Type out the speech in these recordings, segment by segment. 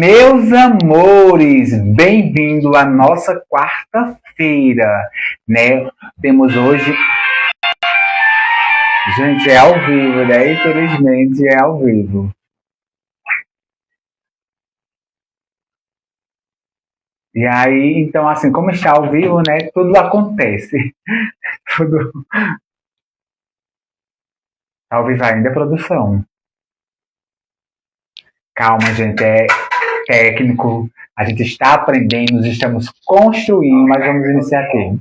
Meus amores, bem-vindo à nossa quarta-feira, né? Temos hoje, gente, é ao vivo, né? Infelizmente é ao vivo. E aí, então, assim, como está ao vivo, né? Tudo acontece. Tudo ao vivo ainda é produção. Calma, gente, é técnico. A gente está aprendendo, estamos construindo, mas vamos iniciar aqui.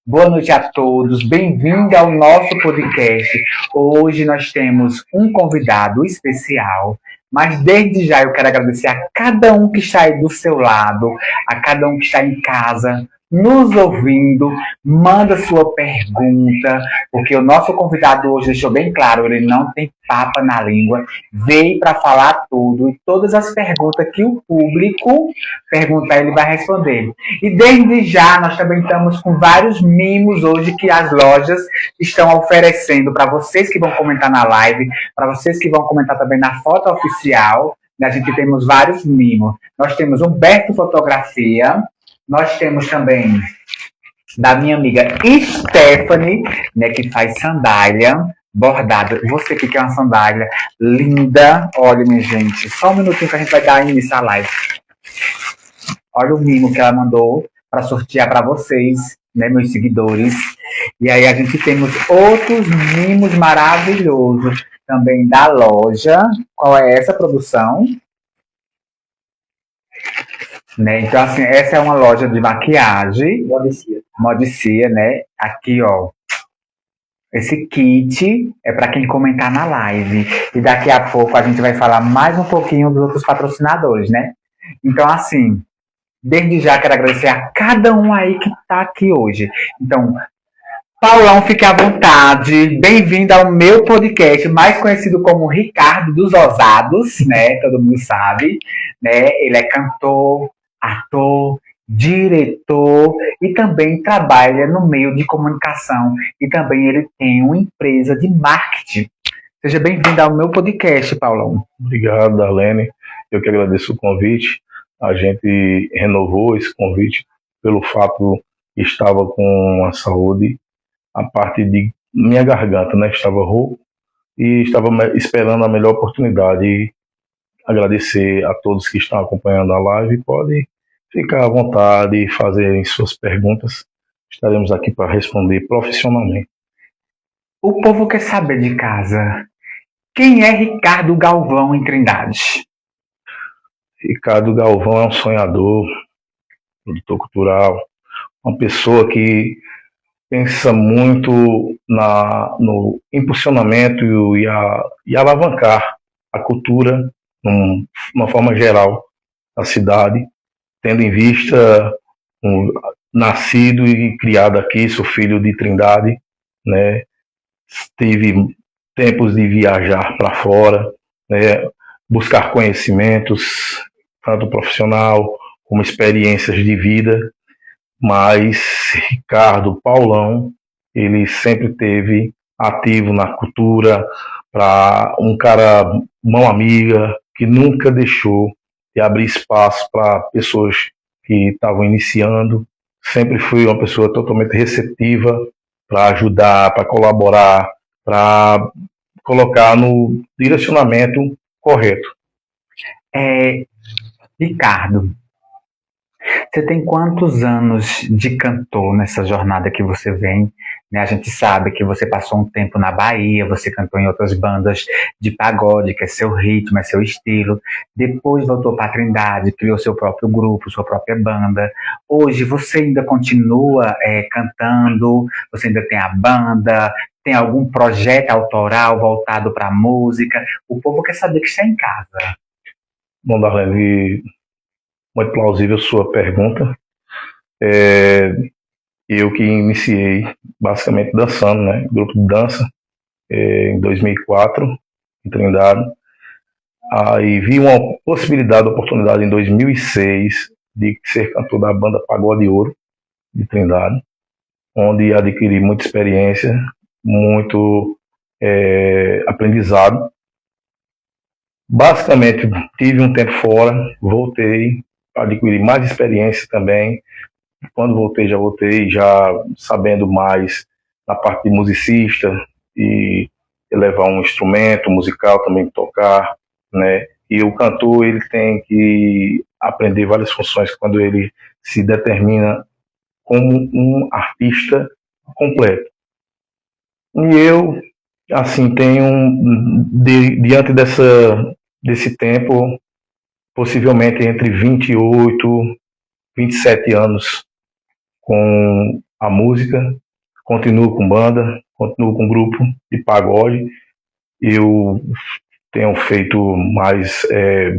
Boa noite a todos, bem-vindo ao nosso podcast. Hoje nós temos um convidado especial, mas desde já eu quero agradecer a cada um que está aí do seu lado, a cada um que está em casa, nos ouvindo. Manda sua pergunta, porque o nosso convidado hoje deixou bem claro, ele não tem papa na língua, veio para falar tudo e todas as perguntas que o público perguntar ele vai responder. E desde já nós também estamos com vários mimos hoje que as lojas estão oferecendo para vocês que vão comentar na live, para vocês que vão comentar também na foto oficial. A gente temos vários mimos. Nós temos Humberto Fotografia, nós temos também da minha amiga Stephanie, né, que faz sandália bordada. Você que quer uma sandália linda, olha, minha gente, só um minutinho que a gente vai dar início à live. Olha o mimo que ela mandou para sortear para vocês, né, meus seguidores. E aí a gente temos outros mimos maravilhosos também da loja. Qual é essa produção? Né? Então, assim, essa é uma loja de maquiagem. Modicia, né? Aqui, ó. Esse kit é para quem comentar na live. E daqui a pouco a gente vai falar mais um pouquinho dos outros patrocinadores, né? Então, assim, desde já quero agradecer a cada um aí que está aqui hoje. Então, Paulão, fique à vontade. Bem-vindo ao meu podcast, mais conhecido como Ricardo dos Ousados, né? Todo mundo sabe, né? Ele é cantor, ator, diretor e também trabalha no meio de comunicação. E também ele tem uma empresa de marketing. Seja bem-vindo ao meu podcast, Paulão. Obrigado, Darlene. Eu que agradeço o convite. A gente renovou esse convite pelo fato que estava com a saúde, a parte de minha garganta, né? Estava rouco e estava esperando a melhor oportunidade. E agradecer a todos que estão acompanhando a live. Pode ficar à vontade e fazerem suas perguntas. Estaremos aqui para responder profissionalmente. O povo quer saber de casa. Quem é Ricardo Galvão em Trindade? Ricardo Galvão é um sonhador, produtor cultural, uma pessoa que pensa muito no impulsionamento e alavancar a cultura de uma forma geral da cidade, tendo em vista nascido e criado aqui, sou filho de Trindade, né? Tive tempos de viajar para fora, né? Buscar conhecimentos, tanto profissional como experiências de vida, mas Ricardo Paulão, ele sempre teve ativo na cultura, para um cara mão amiga, que nunca deixou de abrir espaço para pessoas que estavam iniciando, sempre foi uma pessoa totalmente receptiva para ajudar, para colaborar, para colocar no direcionamento correto. Ricardo, você tem quantos anos de cantor nessa jornada que você vem? Né? A gente sabe que você passou um tempo na Bahia, você cantou em outras bandas de pagode, que é seu ritmo, é seu estilo. Depois voltou para a Trindade, criou seu próprio grupo, sua própria banda. Hoje você ainda continua cantando? Você ainda tem a banda? Tem algum projeto autoral voltado para a música? O povo quer saber que está em casa. Bom, Darlene, muito plausível sua pergunta. Eu que iniciei basicamente dançando, né? Grupo de dança, em 2004, em Trindade. Aí vi uma possibilidade, oportunidade em 2006 de ser cantor da banda Pagode Ouro, de Trindade, onde adquiri muita experiência, muito aprendizado. Basicamente, tive um tempo fora, voltei, adquiri mais experiência também. Quando voltei, já sabendo mais na parte de musicista e levar um instrumento musical também tocar, né? E o cantor, ele tem que aprender várias funções quando ele se determina como um artista completo. E eu, assim, tenho, diante desse tempo, possivelmente entre 28, 27 anos com a música, continuo com banda, continuo com grupo de pagode. Eu tenho feito mais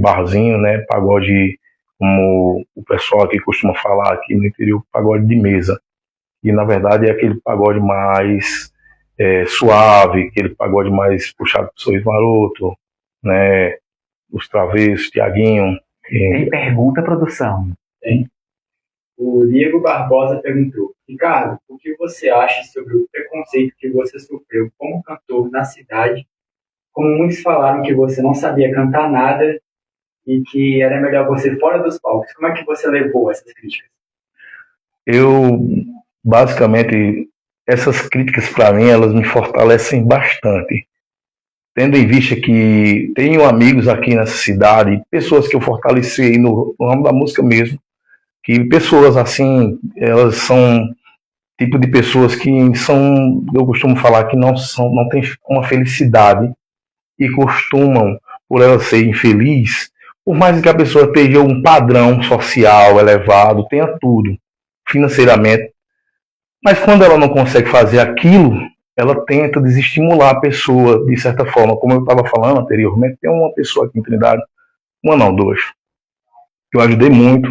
barzinho, né, pagode, como o pessoal aqui costuma falar aqui no interior, pagode de mesa. E na verdade é aquele pagode mais suave, aquele pagode mais puxado pro Sorriso Maroto, né, os Travessos, Tiaguinho. Tem pergunta, produção? Tem. O Diego Barbosa perguntou: Ricardo, o que você acha sobre o preconceito que você sofreu como cantor na cidade? Como muitos falaram que você não sabia cantar nada e que era melhor você fora dos palcos. Como é que você levou essas críticas? Eu, basicamente, essas críticas para mim, elas me fortalecem bastante. Tendo em vista que tenho amigos aqui nessa cidade, pessoas que eu fortaleci no ramo da música mesmo, que pessoas assim, elas são tipo de pessoas que são, eu costumo falar que não têm uma felicidade e costumam, por ela ser infeliz, por mais que a pessoa tenha um padrão social elevado, tenha tudo financeiramente, mas quando ela não consegue fazer aquilo, ela tenta desestimular a pessoa de certa forma. Como eu estava falando anteriormente, tem uma pessoa aqui em Trindade, uma não, duas, que eu ajudei muito,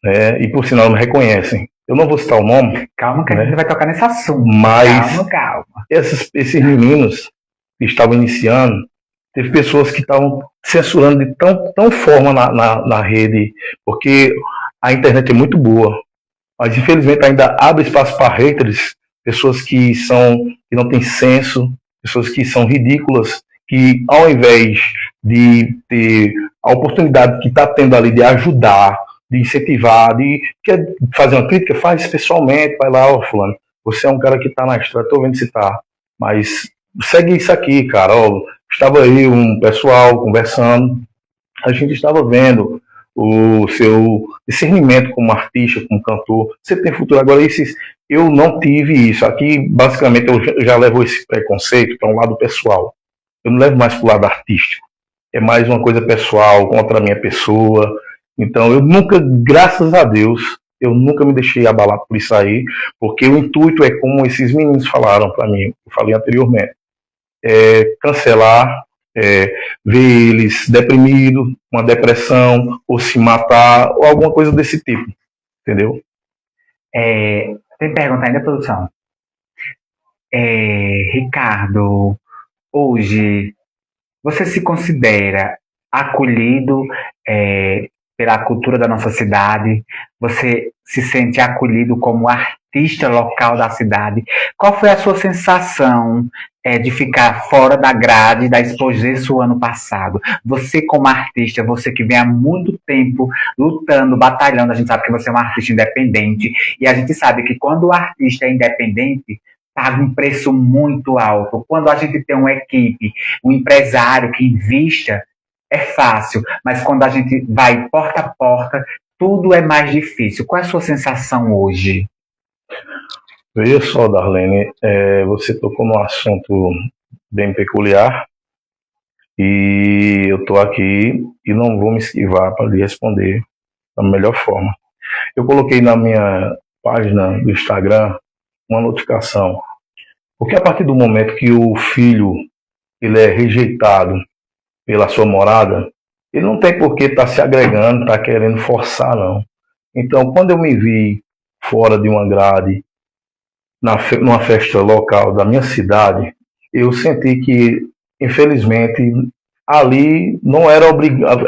né, e por sinal me reconhecem. Eu não vou citar o nome. Calma que a gente vai tocar nesse assunto. Mas calma. Esses meninos que estavam iniciando, teve pessoas que estavam censurando de tão forma na rede, porque a internet é muito boa, mas infelizmente ainda abre espaço para haters, pessoas que não têm senso, pessoas que são ridículas, que ao invés de ter a oportunidade que está tendo ali de ajudar, de incentivar, de quer fazer uma crítica, faz pessoalmente, vai lá, ó, fulano, você é um cara que está na estrada, estou vendo se tá, mas segue isso aqui, cara, ó, estava aí um pessoal conversando, a gente estava vendo o seu discernimento como artista, como cantor, você tem futuro. Agora, eu não tive isso. Aqui, basicamente, eu já levo esse preconceito para um lado pessoal. Eu não levo mais para o lado artístico. É mais uma coisa pessoal, contra a minha pessoa. Então, eu nunca, graças a Deus, eu nunca me deixei abalar por isso aí, porque o intuito é como esses meninos falaram para mim, eu falei anteriormente, cancelar, ver eles deprimidos, uma depressão, ou se matar, ou alguma coisa desse tipo, entendeu? Tem pergunta ainda, produção? Ricardo, hoje, você se considera acolhido pela cultura da nossa cidade? Você se sente acolhido como artista local da cidade? Qual foi a sua sensação de ficar fora da grade da Expogesso ano passado? Você como artista, você que vem há muito tempo lutando, batalhando, a gente sabe que você é um artista independente, e a gente sabe que quando o artista é independente, paga um preço muito alto. Quando a gente tem uma equipe, um empresário que invista, é fácil, mas quando a gente vai porta a porta, tudo é mais difícil. Qual é a sua sensação hoje? Veja só, Darlene, você tocou num assunto bem peculiar e eu estou aqui e não vou me esquivar para lhe responder da melhor forma. Eu coloquei na minha página do Instagram uma notificação, porque a partir do momento que o filho ele é rejeitado pela sua morada, ele não tem por que estar se agregando, estar querendo forçar, não. Então, quando eu me vi fora de uma grade, numa festa local da minha cidade, eu senti que, infelizmente, ali não era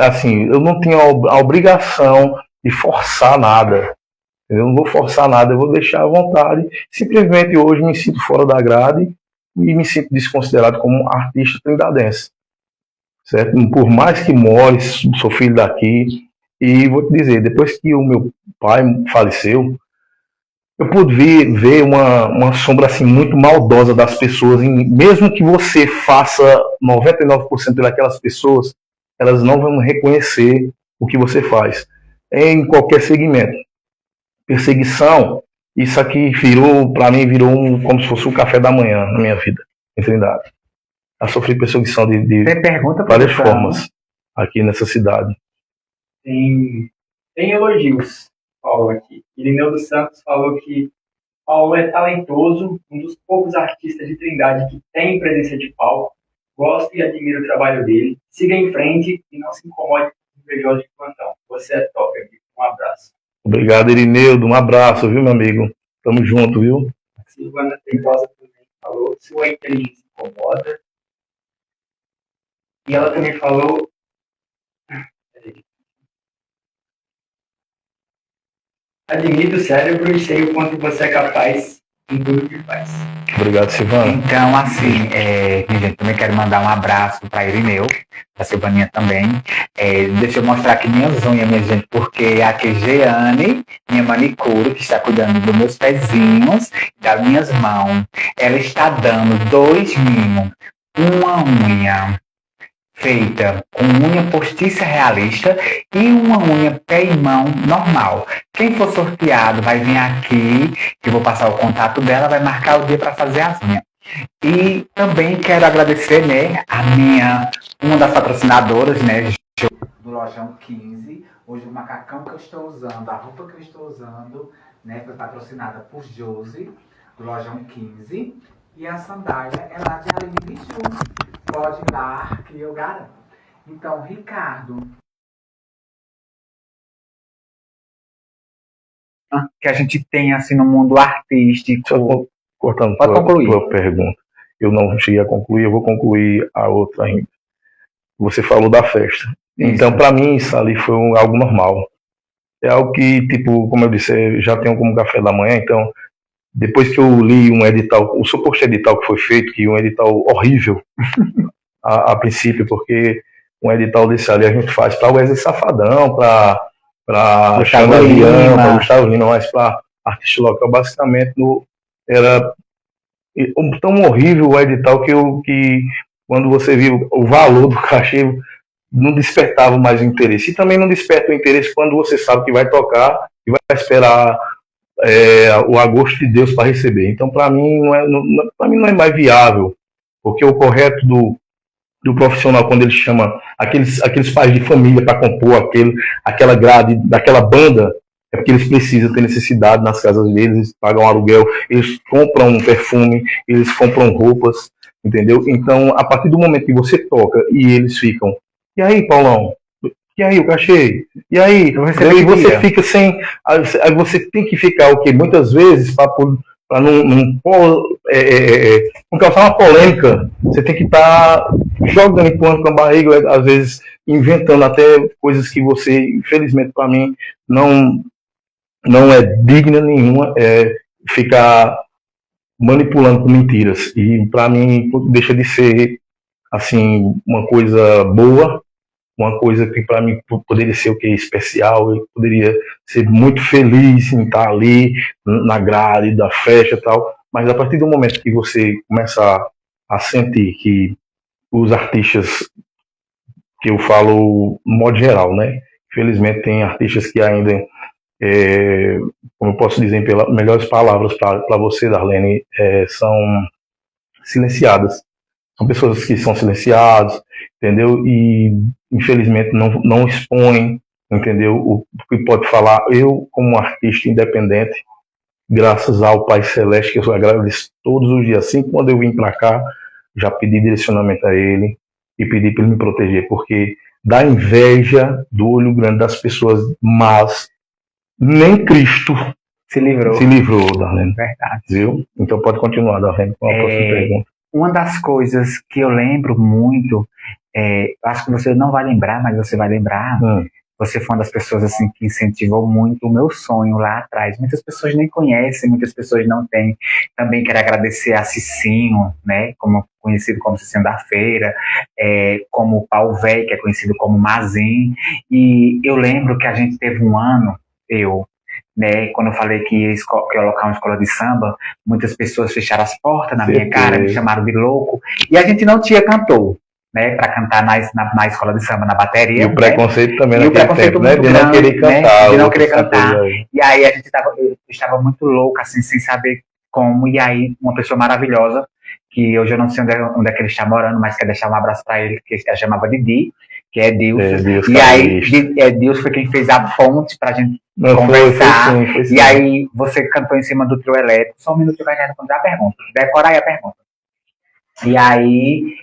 assim, eu não tinha a obrigação de forçar nada. Eu não vou forçar nada, eu vou deixar à vontade. Simplesmente hoje me sinto fora da grade e me sinto desconsiderado como artista trindadense. certo? Por mais que more, sou filho daqui, e vou te dizer, depois que o meu pai faleceu, eu pude ver uma sombra assim muito maldosa das pessoas, mesmo que você faça 99% daquelas pessoas, elas não vão reconhecer o que você faz, em qualquer segmento. Perseguição, isso aqui para mim virou como se fosse o café da manhã na minha vida, em Trindade. Eu sofri perseguição de várias formas aqui nessa cidade. Tem elogios, Paulo, aqui. Irineu dos Santos falou que Paulo é talentoso, um dos poucos artistas de Trindade que tem presença de palco. Gosto e admiro o trabalho dele. Siga em frente e não se incomode com invejosos de plantão. Você é top, amigo. Um abraço. Obrigado, Irineudo. Um abraço, viu, meu amigo? Tamo junto, viu? A Silvana Temposa também falou: sua inteligência incomoda. E ela também falou: admito o cérebro e sei o quanto você é capaz em tudo que faz. Obrigado, Silvana. Então, assim, minha gente, também quero mandar um abraço para Irineu, para Silvaninha também. Deixa eu mostrar aqui minhas unhas, minha gente, porque aqui é Jeane, minha manicure, que está cuidando dos meus pezinhos, das minhas mãos. Ela está dando 2 mimos, uma unha feita com unha postiça realista e uma unha pé e mão normal. Quem for sorteado vai vir aqui, que eu vou passar o contato dela, vai marcar o dia para fazer as unhas. E também quero agradecer, né, uma das patrocinadoras, né, do Lojão 15. Hoje o macacão que eu estou usando, a roupa que eu estou usando, né, foi patrocinada por Josi, do Lojão 15. E a sandália é lá de Aline Biju. Pode ir lá, que eu garanto. Então, Ricardo, que a gente tem assim no mundo artístico. Só cortando tua pergunta. Eu não cheguei a concluir, eu vou concluir a outra ainda. Você falou da festa. Isso. Então, para mim, isso ali foi algo normal. É algo que, tipo, como eu disse, já tenho como café da manhã, então, depois que eu li um edital, o suposto edital que foi feito, que é um edital horrível, a princípio, porque um edital desse ali a gente faz para o Wesley Safadão, para Xanda Leão, para Gustavo Lima, mas para artista local, basicamente era tão horrível o edital que quando você viu o valor do cachê, não despertava mais o interesse. E também não desperta o interesse quando você sabe que vai tocar e vai esperar o agosto de Deus para receber. Então, para mim, não é mais viável, porque o correto do profissional, quando ele chama aqueles pais de família para compor aquela grade daquela banda, é porque eles precisam ter necessidade nas casas deles, eles pagam aluguel, eles compram um perfume, eles compram roupas, entendeu? Então, a partir do momento que você toca e eles ficam, e aí, Paulão? E aí, o cachê? E aí? E você fica sem... Aí você tem que ficar o quê? Muitas vezes, para não causar uma polêmica, você tem que estar jogando, empurrando com a barriga, às vezes inventando até coisas que você, infelizmente para mim, não é digna nenhuma, ficar manipulando com mentiras. E para mim deixa de ser assim uma coisa boa, uma coisa que para mim poderia ser o que especial, eu poderia ser muito feliz em estar ali na grade da festa e tal, mas a partir do momento que você começa a sentir que os artistas, que eu falo no modo geral, né, infelizmente tem artistas que ainda, como eu posso dizer pelas melhores palavras para você, Darlene, são silenciadas. São pessoas que são silenciadas, entendeu? E, infelizmente, não expõem, entendeu? O que pode falar. Eu, como artista independente, graças ao Pai Celeste, que eu agradeço todos os dias. Assim, quando eu vim para cá, já pedi direcionamento a Ele e pedi para Ele me proteger, porque da inveja do olho grande das pessoas, mas nem Cristo se livrou, Darlene. Verdade. Viu? Então pode continuar, Darlene, com a próxima pergunta. Uma das coisas que eu lembro muito, acho que você não vai lembrar, mas você vai lembrar, Você foi uma das pessoas assim que incentivou muito o meu sonho lá atrás. Muitas pessoas nem conhecem, muitas pessoas não têm. Também quero agradecer a Cicinho, né, como conhecido como Cicinho da Feira, como o Pau Véi, que é conhecido como Mazin. E eu lembro que a gente teve um ano, né, quando eu falei que ia colocar uma escola de samba, muitas pessoas fecharam as portas na minha cara, me chamaram de louco, e a gente não tinha cantor, né, para cantar na escola de samba, na bateria. E o preconceito também naquele tempo, né, de não querer cantar. Né, de não querer cantar. E aí eu estava muito louca, assim, sem saber como, e aí uma pessoa maravilhosa, que hoje eu não sei onde é que ele está morando, mas quero deixar um abraço para ele, que ele chamava Didi, que é Deus. E aí Deus foi quem fez a ponte pra gente conversar. Foi sim. E aí você cantou em cima do trio elétrico. Só um minuto que eu quero responder a pergunta. Decora aí a pergunta. E aí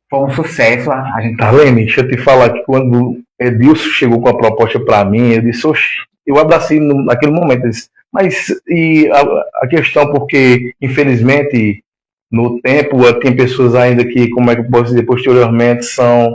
foi um sucesso. A gente... Arlene, deixa eu te falar que quando Edilson chegou com a proposta para mim, eu disse, oxe, eu abracei naquele momento. Eu disse, mas e a questão, porque infelizmente no tempo tem pessoas ainda que, como é que eu posso dizer, posteriormente são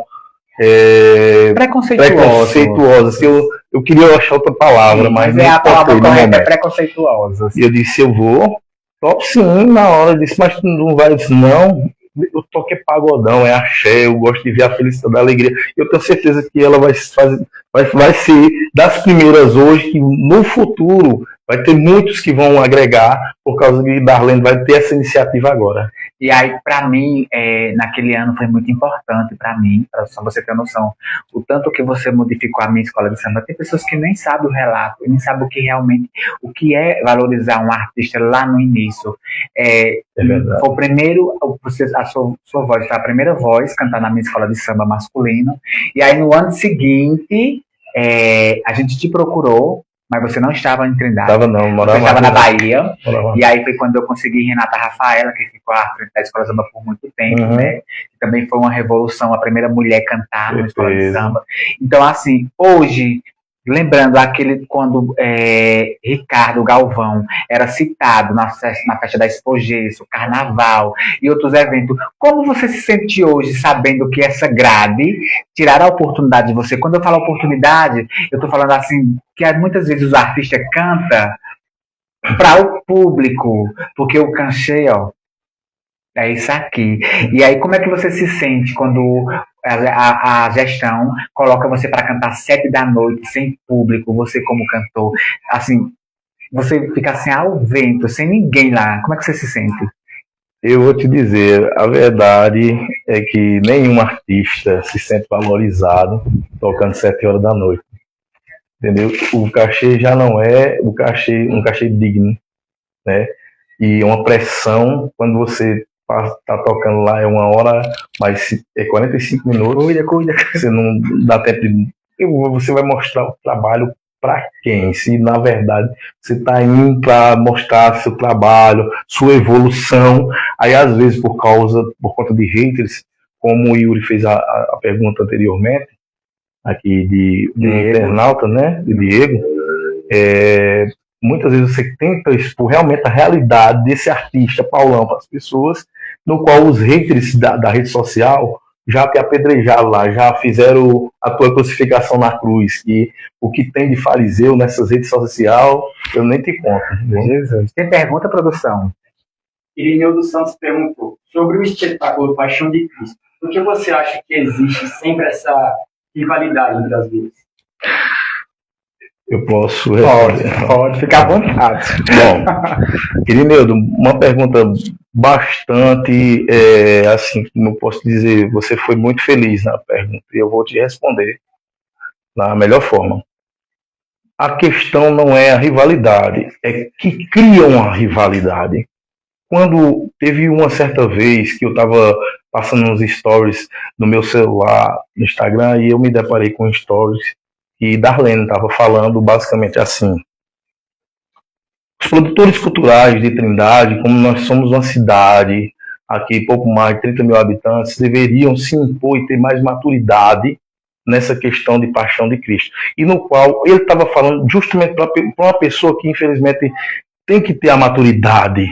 preconceituosas. Eu queria achar outra palavra, mas a palavra correta é preconceituosa. E eu disse, eu vou, top sim, na hora. Eu disse, mas tu não vai? Eu disse, não, eu toco é pagodão, é axé, eu gosto de ver a felicidade, a alegria. Eu tenho certeza que ela vai ser das primeiras hoje, que no futuro vai ter muitos que vão agregar, por causa de Darlene vai ter essa iniciativa agora. E aí, para mim, naquele ano foi muito importante para mim, para só você ter noção, o tanto que você modificou a minha escola de samba. Tem pessoas que nem sabem o relato, nem sabem o que realmente, o que é valorizar um artista lá no início. Verdade. Foi o primeiro, a sua voz foi a primeira voz cantar na minha escola de samba masculino. E aí, no ano seguinte, a gente te procurou, mas você não estava em Trindade. Você estava na Bahia. E aí foi quando eu consegui Renata Rafaela, que ficou à frente da escola de samba por muito tempo, né? Que também foi uma revolução, a primeira mulher a cantar na escola de samba. Então, assim, hoje, lembrando quando Ricardo Galvão era citado na festa da Expogesso, Carnaval e outros eventos, como você se sente hoje sabendo que essa grade tiraram a oportunidade de você? Quando eu falo oportunidade, eu estou falando assim, que muitas vezes os artistas cantam para o público, porque o cachê, é isso aqui. E aí, como é que você se sente quando a gestão coloca você para cantar 7 da noite, sem público, você como cantor, assim, você fica assim ao vento, sem ninguém lá, como é que você se sente? Eu vou te dizer, a verdade é que nenhum artista se sente valorizado tocando 7 horas da noite, entendeu? O cachê já não é um cachê digno, né? E uma pressão, quando você tá tocando lá é 1 hora, mas é 45 minutos. Cuida. Você não dá tempo de... Você vai mostrar o trabalho para quem? Se na verdade você tá indo para mostrar seu trabalho, sua evolução, aí às vezes por conta de haters, como o Yuri fez a pergunta anteriormente, aqui de internauta, né? De Diego, muitas vezes você tenta expor realmente a realidade desse artista Paulão para as pessoas, no qual os haters da rede social já te apedrejaram lá, já fizeram a tua crucificação na cruz, e o que tem de fariseu nessas redes sociais, eu nem te conto. Jesus. Tem pergunta, produção? Irineu dos Santos perguntou sobre o espetáculo Paixão de Cristo. Por que você acha que existe sempre essa rivalidade entre as duas? Eu posso responder. Pode ficar à vontade. Bom, Irineu, uma pergunta bastante, assim, como eu posso dizer, você foi muito feliz na pergunta, e eu vou te responder da melhor forma. A questão não é a rivalidade, é que criam a rivalidade. Quando teve uma certa vez que eu estava passando uns stories no meu celular, no Instagram, e eu me deparei com stories e Darlene estava falando basicamente assim: os produtores culturais de Trindade, como nós somos uma cidade aqui pouco mais de 30 mil habitantes, deveriam se impor e ter mais maturidade nessa questão de Paixão de Cristo, e no qual ele estava falando justamente para uma pessoa que infelizmente tem que ter a maturidade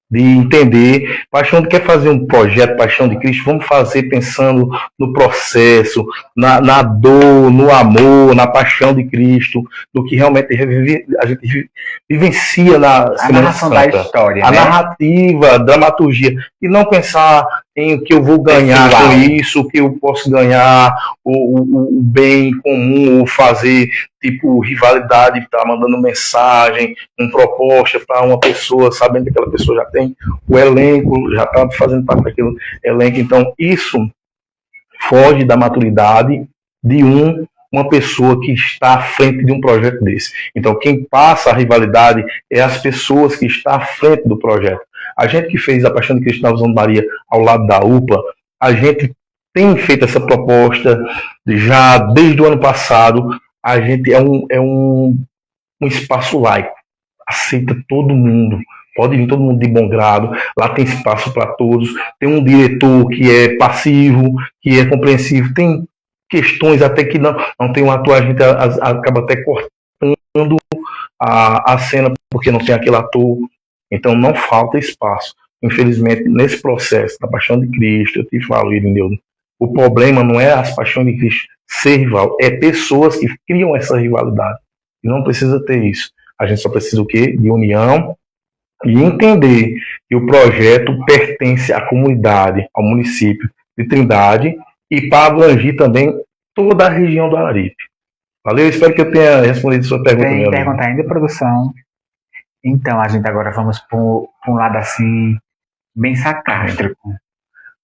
de entender. Paixão de quer fazer um projeto, Paixão de Cristo, vamos fazer pensando no processo, na dor, no amor, na paixão de Cristo, do que realmente a gente vivencia na Semana narração Santa. da história, a né? narrativa, a dramaturgia, e não pensar em o que eu vou ganhar com isso, o que eu posso ganhar, o bem comum, ou fazer tipo rivalidade, estar mandando mensagem, uma proposta para uma pessoa, sabendo que aquela pessoa já tem o elenco, já está fazendo parte daquele elenco. Então, isso foge da maturidade de uma pessoa que está à frente de um projeto desse. Então, quem passa a rivalidade é as pessoas que estão à frente do projeto. A gente que fez a Paixão de Cristo na Visão de Maria ao lado da UPA, a gente tem feito essa proposta já desde o ano passado. A gente é um espaço laico, aceita todo mundo, pode vir todo mundo de bom grado, lá tem espaço para todos, tem um diretor que é passivo, que é compreensivo, tem questões até que não tem um ator, a gente acaba até cortando a cena porque não tem aquele ator, então não falta espaço. Infelizmente, nesse processo da Paixão de Cristo, eu te falo, Irineu, o problema não é as Paixões de Cristo ser rival, é pessoas que criam essa rivalidade. E não precisa ter isso. A gente só precisa o quê? De união e entender que o projeto pertence à comunidade, ao município de Trindade e para abranger também toda a região do Araripe. Valeu? Espero que eu tenha respondido a sua pergunta. Tem pergunta ainda, produção? Então, a gente agora vamos para um lado assim, bem sarcástico.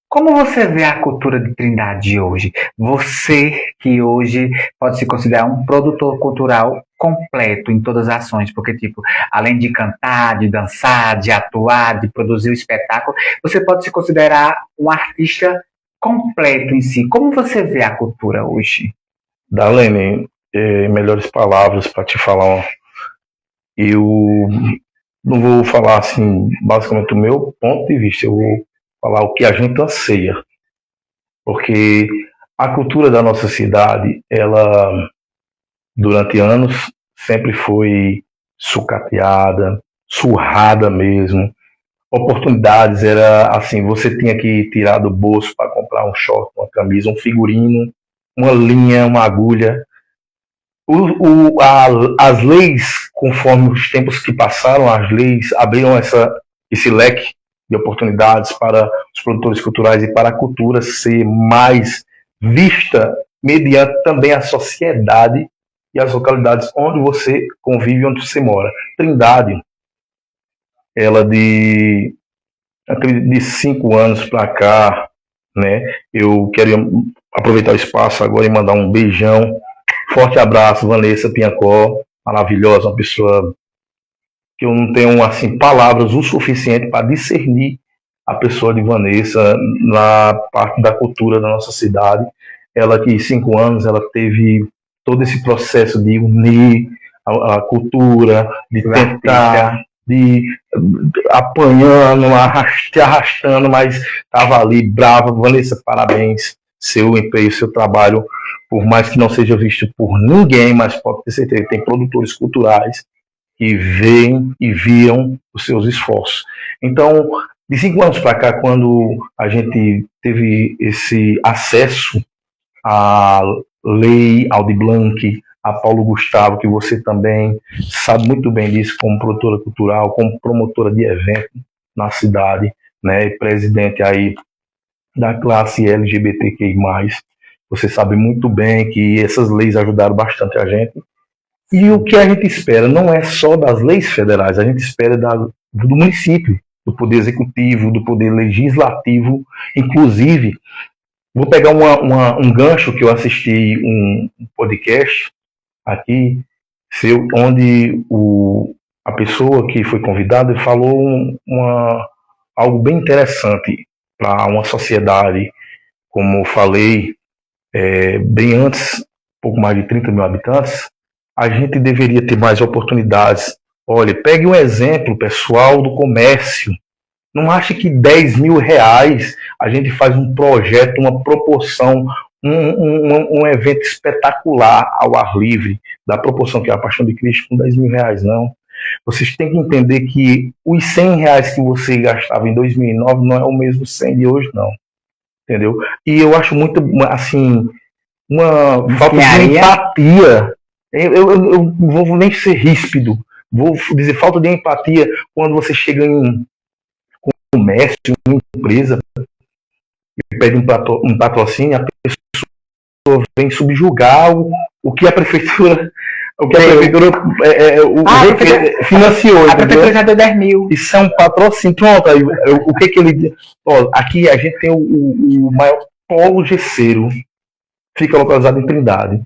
Como você vê a cultura de Trindade hoje? Você que hoje pode se considerar um produtor cultural completo em todas as ações, porque, tipo, além de cantar, de dançar, de atuar, de produzir o espetáculo, você pode se considerar um artista completo em si. Como você vê a cultura hoje? Darlene, melhores palavras para te falar. Eu não vou falar assim, basicamente o meu ponto de vista, eu vou falar o que a gente anseia, porque a cultura da nossa cidade, ela durante anos sempre foi sucateada, surrada mesmo. Oportunidades era assim, você tinha que tirar do bolso para comprar um short, uma camisa, um figurino, uma linha, uma agulha. As leis, conforme os tempos que passaram, as leis abriram esse leque de oportunidades para os produtores culturais e para a cultura ser mais vista mediante também a sociedade e as localidades onde você convive, onde você mora. Trindade, ela de 5 anos para cá, né? Eu quero aproveitar o espaço agora e mandar um beijão, forte abraço, Vanessa Piancó, maravilhosa, uma pessoa que eu não tenho assim palavras o suficiente para discernir a pessoa de Vanessa na parte da cultura da nossa cidade. Ela que 5 anos, ela teve todo esse processo de unir a cultura, de tentar, de apanhando, arrastando, mas estava ali brava. Vanessa, parabéns, seu empenho, seu trabalho, por mais que não seja visto por ninguém, mas pode ter certeza que tem produtores culturais que veem e viam os seus esforços. Então, de 5 anos para cá, quando a gente teve esse acesso à Lei Aldir Blanc, a Paulo Gustavo, que você também sabe muito bem disso, como produtora cultural, como promotora de evento na cidade, né, presidente aí da classe LGBTQI+, você sabe muito bem que essas leis ajudaram bastante a gente. E o que a gente espera não é só das leis federais, a gente espera do município, do poder executivo, do poder legislativo. Inclusive, vou pegar um gancho que eu assisti um podcast aqui, onde a pessoa que foi convidada falou algo bem interessante para uma sociedade, como eu falei, bem antes, pouco mais de 30 mil habitantes, a gente deveria ter mais oportunidades. Olha, pegue um exemplo, pessoal do comércio. Não ache que 10 mil reais a gente faz um projeto, uma proporção, um evento espetacular ao ar livre, da proporção que é a Paixão de Cristo, com 10 mil reais, não. Vocês têm que entender que os R$ 100 que você gastava em 2009 não é o mesmo 100 de hoje, não. Entendeu? E eu acho muito, assim, uma falta de empatia. Eu vou nem ser ríspido, vou dizer falta de empatia quando você chega em um comércio, em uma empresa, e pede um patrocínio, a pessoa vem subjugar o que a prefeitura financiou. A prefeitura já deu 10 mil. Isso é um patrocínio. Pronto, aí, o que ele diz? Aqui a gente tem o maior polo gesseiro, fica localizado em Trindade.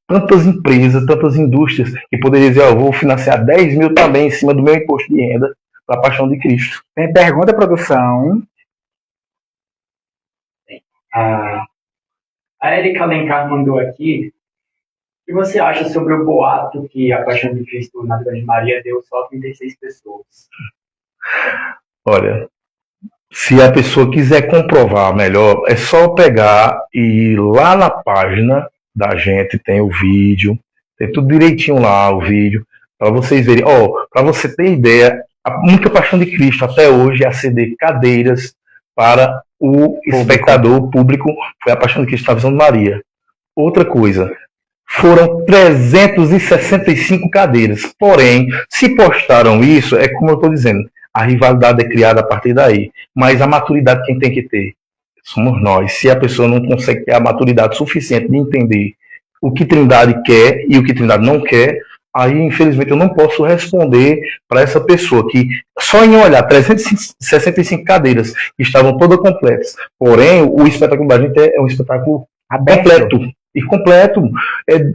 Tantas empresas, tantas indústrias que poderiam dizer, eu vou financiar 10 mil também em cima do meu imposto de renda para a Paixão de Cristo. Tem pergunta, produção? A Erika Alencar mandou aqui: o que você acha sobre o boato que a Paixão de Cristo na Grande Maria deu só 36 pessoas? Olha, se a pessoa quiser comprovar melhor, é só pegar e ir lá na página da gente, tem o vídeo, tem tudo direitinho lá, o vídeo, para vocês verem. Para você ter ideia, a única Paixão de Cristo até hoje é aceder cadeiras para o espectador público, foi a Paixão de Cristo na Visão de Maria. Outra coisa, foram 365 cadeiras, porém, se postaram isso, é como eu estou dizendo, a rivalidade é criada a partir daí, mas a maturidade quem tem que ter somos nós. Se a pessoa não consegue ter a maturidade suficiente de entender o que Trindade quer e o que Trindade não quer, aí infelizmente eu não posso responder para essa pessoa que só em olhar 365 cadeiras que estavam todas completas, porém o espetáculo da gente é um espetáculo completo. E completo,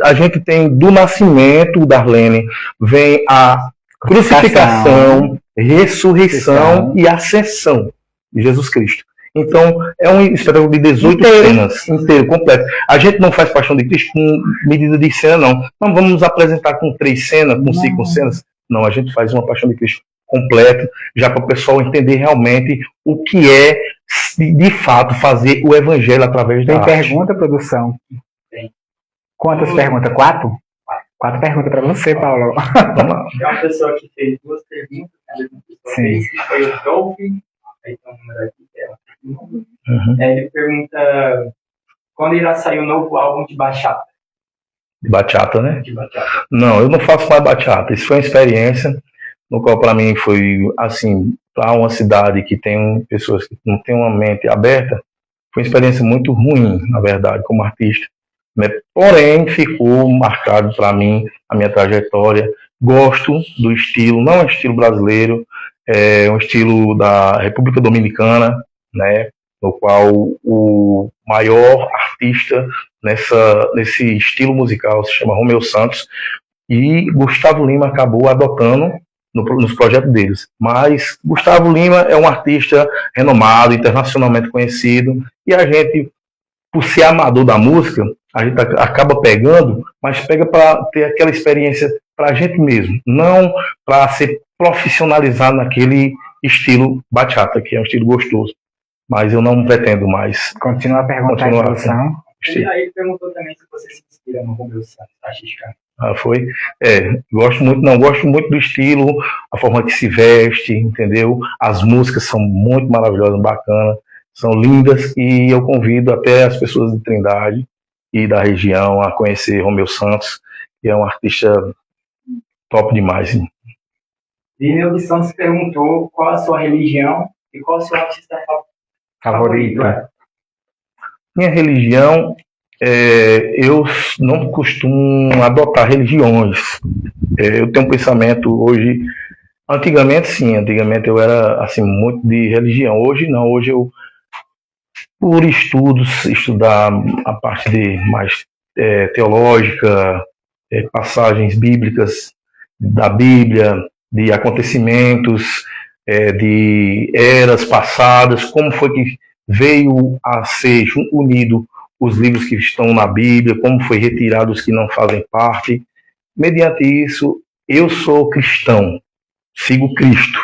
a gente tem do nascimento, Darlene, vem a crucificação, ressurreição e ascensão de Jesus Cristo. Então, é um espetáculo de 18 cenas, inteiro, completo. A gente não faz Paixão de Cristo com medida de cena, não. Não vamos nos apresentar com 3 cenas, com 5 cenas. Não, a gente faz uma Paixão de Cristo completa, já para o pessoal entender realmente o que é, de fato, fazer o evangelho através da arte. Tem pergunta, produção? Tem. Quantas perguntas? 4? 4 perguntas para você, Paulo. Vamos lá. Tem uma pessoa que fez 2 perguntas, a mesma pessoa fez, que foi o Dolphin. Aí tem um número aqui, que é ele pergunta quando irá sair o novo álbum de bachata. De bachata, né? De bachata. Não, eu não faço mais bachata. Isso foi uma experiência no qual para mim foi assim, para uma cidade que tem pessoas que não têm uma mente aberta, foi uma experiência muito ruim, na verdade, como artista. Porém, ficou marcado para mim a minha trajetória. Gosto do estilo, não é um estilo brasileiro, é um estilo da República Dominicana, né, no qual o maior artista nesse estilo musical se chama Romeu Santos, e Gustavo Lima acabou adotando nos projetos deles. Mas Gustavo Lima é um artista renomado, internacionalmente conhecido, e a gente, por ser amador da música, a gente acaba pegando, mas pega para ter aquela experiência para a gente mesmo, não para ser profissionalizado naquele estilo bachata, que é um estilo gostoso. Mas eu não pretendo mais. Continua a perguntar a produção. E aí ele perguntou também se você se inspira no Romeu Santos, artisticamente. Foi? Gosto muito do estilo, a forma que se veste, entendeu? As músicas são muito maravilhosas, bacanas, são lindas, e eu convido até as pessoas de Trindade e da região a conhecer Romeu Santos, que é um artista top demais. Lineu de Santos perguntou qual a sua religião e qual o seu artista favorito. Minha religião, eu não costumo adotar religiões. Eu tenho um pensamento hoje, antigamente sim, antigamente eu era assim, muito de religião. Hoje não, hoje eu, por estudar a parte de mais teológica, passagens bíblicas da Bíblia, de acontecimentos, de eras passadas, como foi que veio a ser unido os livros que estão na Bíblia, como foi retirado os que não fazem parte. Mediante isso, eu sou cristão, sigo Cristo,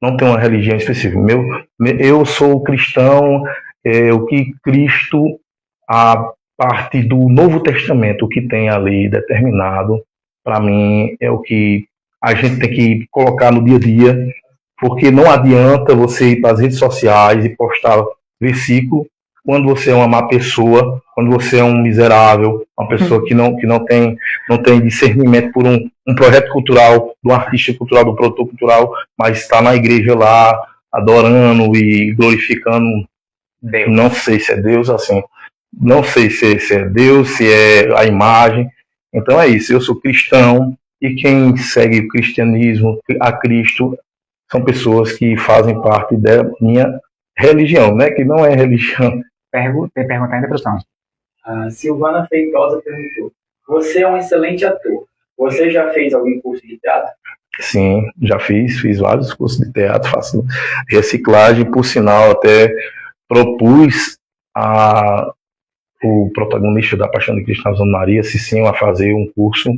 não tenho uma religião específica. Eu sou cristão, o que Cristo, a parte do Novo Testamento, o que tem ali determinado, para mim é o que a gente tem que colocar no dia a dia, porque não adianta você ir para as redes sociais e postar versículo quando você é uma má pessoa, quando você é um miserável, uma pessoa que não tem discernimento por um projeto cultural, do artista cultural, do produtor cultural, mas está na igreja lá, adorando e glorificando Deus. Não sei se é Deus, assim, não sei se é Deus, se é a imagem. Então é isso, eu sou cristão e quem segue o cristianismo, a Cristo, são pessoas que fazem parte da minha religião, né? Que não é religião. Tem pergunta ainda, produção? A Silvana Feitosa perguntou: você é um excelente ator. Você já fez algum curso de teatro? Sim, já fiz vários cursos de teatro, faço reciclagem, por sinal, até propus o protagonista da Paixão de Cristo na Zona Maria, Cicinho, a fazer um curso,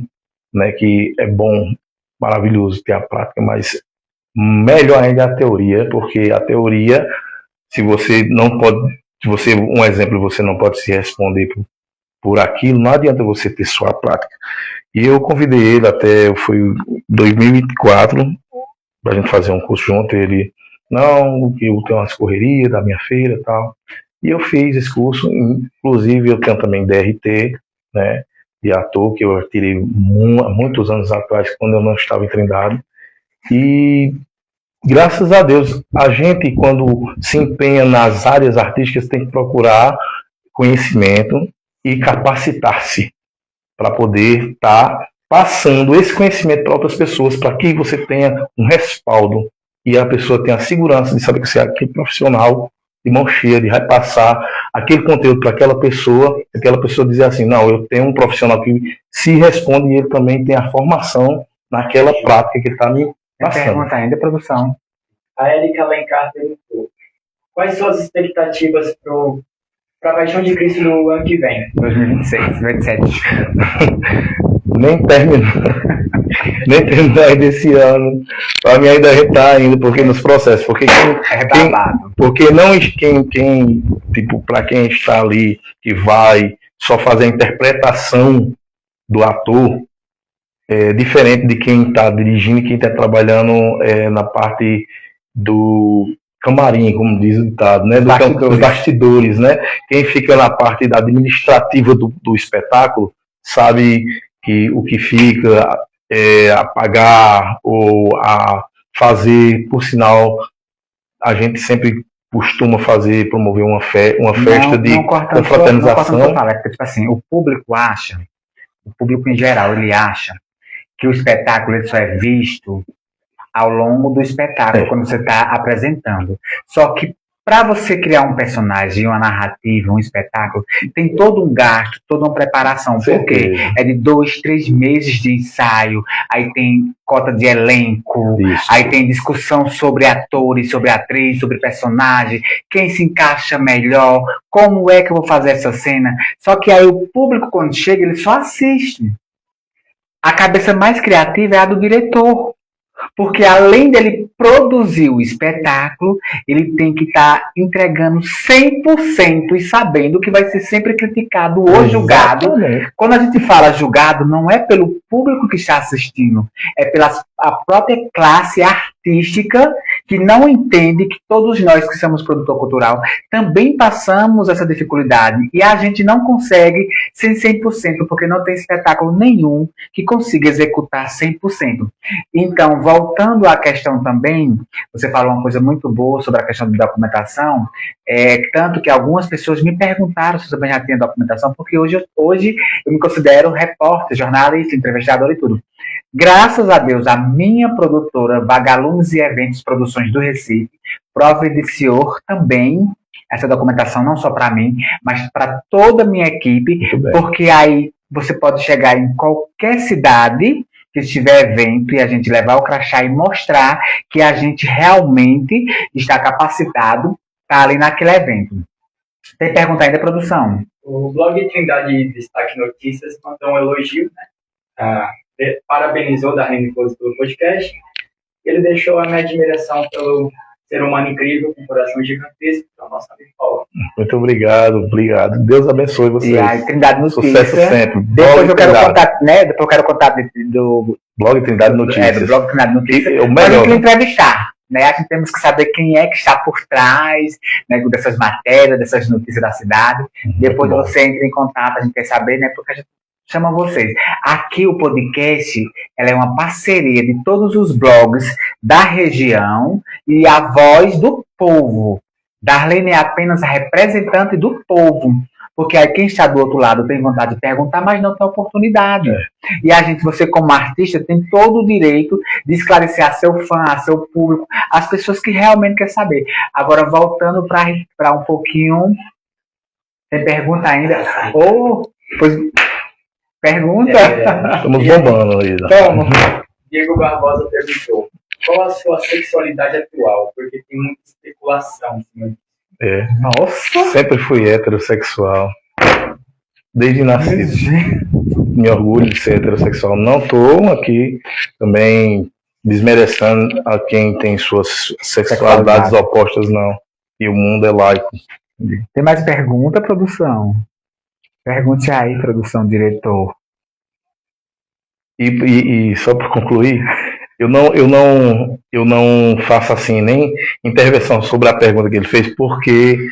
né, que é bom, maravilhoso ter a prática, mas melhor ainda a teoria, porque a teoria, se você não pode, um exemplo, você não pode se responder por aquilo, não adianta você ter só a prática. E eu convidei ele até, foi 2024, para a gente fazer um curso junto. Ele, não, eu tenho umas correrias da minha feira e tal. E eu fiz esse curso, inclusive eu tenho também DRT, né, de ator, que eu tirei há muitos anos atrás, quando eu não estava em Trindade. E graças a Deus, a gente, quando se empenha nas áreas artísticas, tem que procurar conhecimento e capacitar-se para poder estar passando esse conhecimento para outras pessoas, para que você tenha um respaldo e a pessoa tenha a segurança de saber que você é aquele profissional de mão cheia, de repassar aquele conteúdo para aquela pessoa dizer assim, não, eu tenho um profissional que se responde e ele também tem a formação naquela prática que ele está me passando. Pergunta ainda, produção. A Erika Alencar perguntou: quais são as expectativas para a Paixão de Cristo no ano que vem? 2026, 2027. Nem terminou desse ano. Para mim ainda está ainda, porque nos processos. Porque tipo, para quem está ali, que vai só fazer a interpretação do ator, é diferente de quem está dirigindo e quem está trabalhando na parte do camarim, como diz o ditado, né? Dos bastidores, né? Quem fica na parte administrativa do espetáculo sabe que o que fica a pagar ou a fazer, por sinal, a gente sempre costuma promover uma festa de confraternização. Tipo assim, o público em geral, ele acha que o espetáculo ele só é visto ao longo do espetáculo, quando você está apresentando. Só que para você criar um personagem, uma narrativa, um espetáculo, tem todo um gasto, toda uma preparação. Porque é de 2, 3 meses de ensaio, aí tem cota de elenco, aí tem discussão sobre atores, sobre atriz, sobre personagem, quem se encaixa melhor, como é que eu vou fazer essa cena. Só que aí o público, quando chega, ele só assiste. A cabeça mais criativa é a do diretor. Porque além dele produzir o espetáculo, ele tem que estar entregando 100% e sabendo que vai ser sempre criticado ou julgado. Quando a gente fala julgado, não é pelo público que está assistindo, é pela a própria classe artística que não entende que todos nós que somos produtor cultural também passamos essa dificuldade e a gente não consegue ser 100% porque não tem espetáculo nenhum que consiga executar 100%. Então, voltando à questão também, você falou uma coisa muito boa sobre a questão de documentação, tanto que algumas pessoas me perguntaram se eu também já tinha documentação, porque hoje eu me considero repórter, jornalista, entrevistador e tudo. Graças a Deus, a minha produtora, Vagalumes e Eventos Produções do Recife, providenciou também essa documentação, não só para mim, mas para toda a minha equipe, porque aí você pode chegar em qualquer cidade que estiver evento e a gente levar o crachá e mostrar que a gente realmente está capacitado para ali naquele evento. Tem pergunta ainda, produção? O blog Trindade Destaque Notícias mandou um elogio, né? Parabenizou Darlene Close pelo podcast. Ele deixou a minha admiração pelo ser humano incrível, com um coração gigantesco, que é o nosso amigo Paulo. Muito obrigado. Deus abençoe vocês. E aí, Trindade Notícias. Sucesso sempre. Depois eu quero contato, né? Depois eu quero contato do Blog Trindade Notícias. Do blog Trindade Notícias. O Mas melhor. eu queria entrevistar. Né? A gente temos que saber quem é que está por trás, né, dessas matérias, dessas notícias da cidade. Depois você entra em contato, a gente quer saber, né, porque a gente chama vocês. Aqui o podcast, ela é uma parceria de todos os blogs da região e a voz do povo. Darlene é apenas a representante do povo. Porque aí quem está do outro lado tem vontade de perguntar, mas não tem oportunidade. E a gente, você como artista, tem todo o direito de esclarecer a seu fã, a seu público, as pessoas que realmente querem saber. Agora, voltando para um pouquinho... Tem pergunta ainda? Pois... Pergunta? Estamos bombando aí. Toma. Diego Barbosa perguntou: qual a sua sexualidade atual? Porque tem muita especulação. Senhor. Nossa! Sempre fui heterossexual. Desde nascido. Me orgulho de ser heterossexual. Não estou aqui também desmerecendo a quem tem suas sexualidades opostas, não. E o mundo é laico. Tem mais pergunta, produção? Pergunte aí, produção, diretor. E só para concluir, eu não faço assim nem intervenção sobre a pergunta que ele fez, porque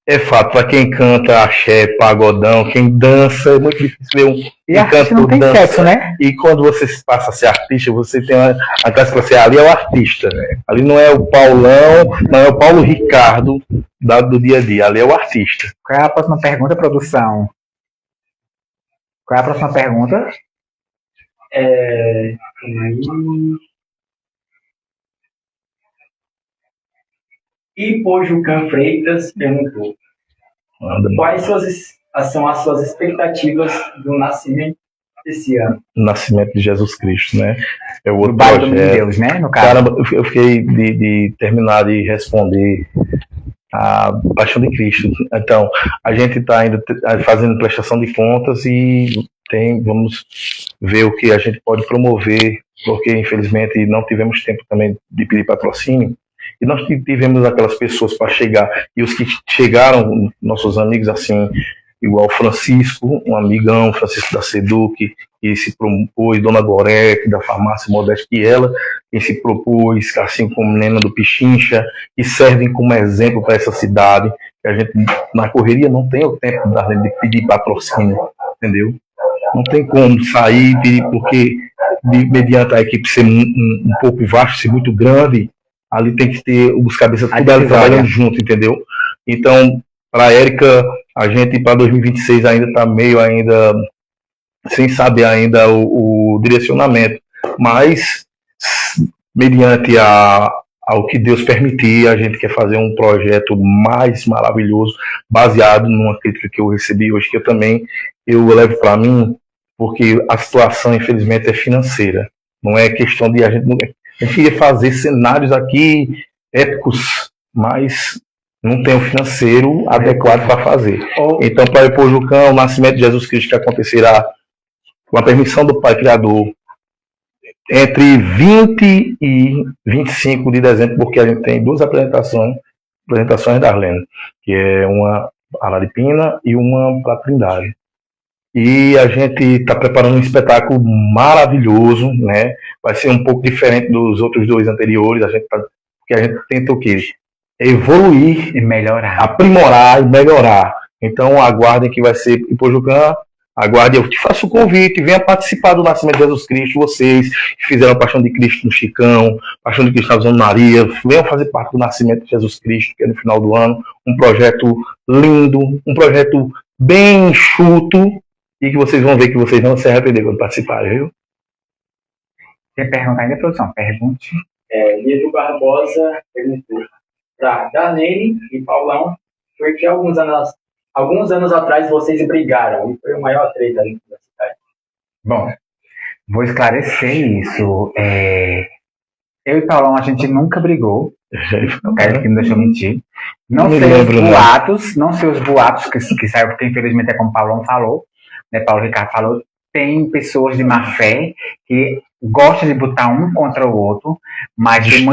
é fato, para quem canta axé, pagodão, quem dança, é muito difícil ver E artista não tem sexo, né? E quando você passa a ser artista, você tem a classe para ser, ali é o artista, né? Ali não é o Paulão, não é o Paulo Ricardo do dia a dia, ali é o artista. Qual é a próxima pergunta, produção? Qual é a próxima pergunta? Ipojucan Freitas perguntou: quais são as suas expectativas do nascimento desse ano? Nascimento de Jesus Cristo, né? É o outro projeto. De Deus, né? No caso. Caramba, eu fiquei de terminar de responder a Paixão de Cristo. Então, a gente está ainda fazendo prestação de contas e vamos ver o que a gente pode promover, porque infelizmente não tivemos tempo também de pedir patrocínio. E nós tivemos aquelas pessoas para chegar, e os que chegaram, nossos amigos assim, igual Francisco, um amigão, Francisco da Seduc, que se propôs, Dona Gorete, da farmácia Modeste, que ela, quem se propôs, assim como Nena do Pichincha, que servem como exemplo para essa cidade, que a gente, na correria, não tem o tempo de pedir patrocínio, entendeu? Não tem como sair, porque mediante a equipe ser um pouco vasta, ser muito grande, ali tem que ter os cabeças tudo ali trabalhando junto, entendeu? Então, para a Érica, a gente para 2026 ainda está meio ainda sem saber ainda o direcionamento, mas mediante ao que Deus permitir, a gente quer fazer um projeto mais maravilhoso, baseado numa crítica que eu recebi hoje, que eu levo para mim, porque a situação, infelizmente, é financeira. Não é questão de a gente queria fazer cenários aqui épicos, mas não tem o financeiro adequado para fazer. Então, para Ipojucan, o nascimento de Jesus Cristo que acontecerá com a permissão do Pai Criador entre 20 e 25 de dezembro, porque a gente tem duas apresentações da Arlene, que é uma Araripina e uma para Trindade. E a gente está preparando um espetáculo maravilhoso, né? Vai ser um pouco diferente dos outros dois anteriores, porque a gente tenta o quê? Evoluir e melhorar, aprimorar e melhorar. Então aguardem que vai ser Ipojucan, aguardem, eu te faço o convite, venha participar do nascimento de Jesus Cristo, vocês que fizeram a Paixão de Cristo no Chicão, Paixão de Cristo na Zona Maria, venham fazer parte do nascimento de Jesus Cristo, que é no final do ano, um projeto lindo, um projeto bem enxuto, e que vocês vão ver que vocês não se arrepender quando participarem, viu? Tem pergunta ainda, produção? Pergunte. Diego Barbosa perguntou para Darlene e Paulão, porque alguns anos atrás vocês brigaram, e foi o maior treta dentro da cidade. Bom, vou esclarecer isso. Eu e Paulão, a gente nunca brigou. Eu quero que não deixe eu mentir. Não sei os boatos que saíram, porque infelizmente é como o Paulão falou, né, Paulo Ricardo falou, tem pessoas de má fé que gosta de botar um contra o outro, mas tem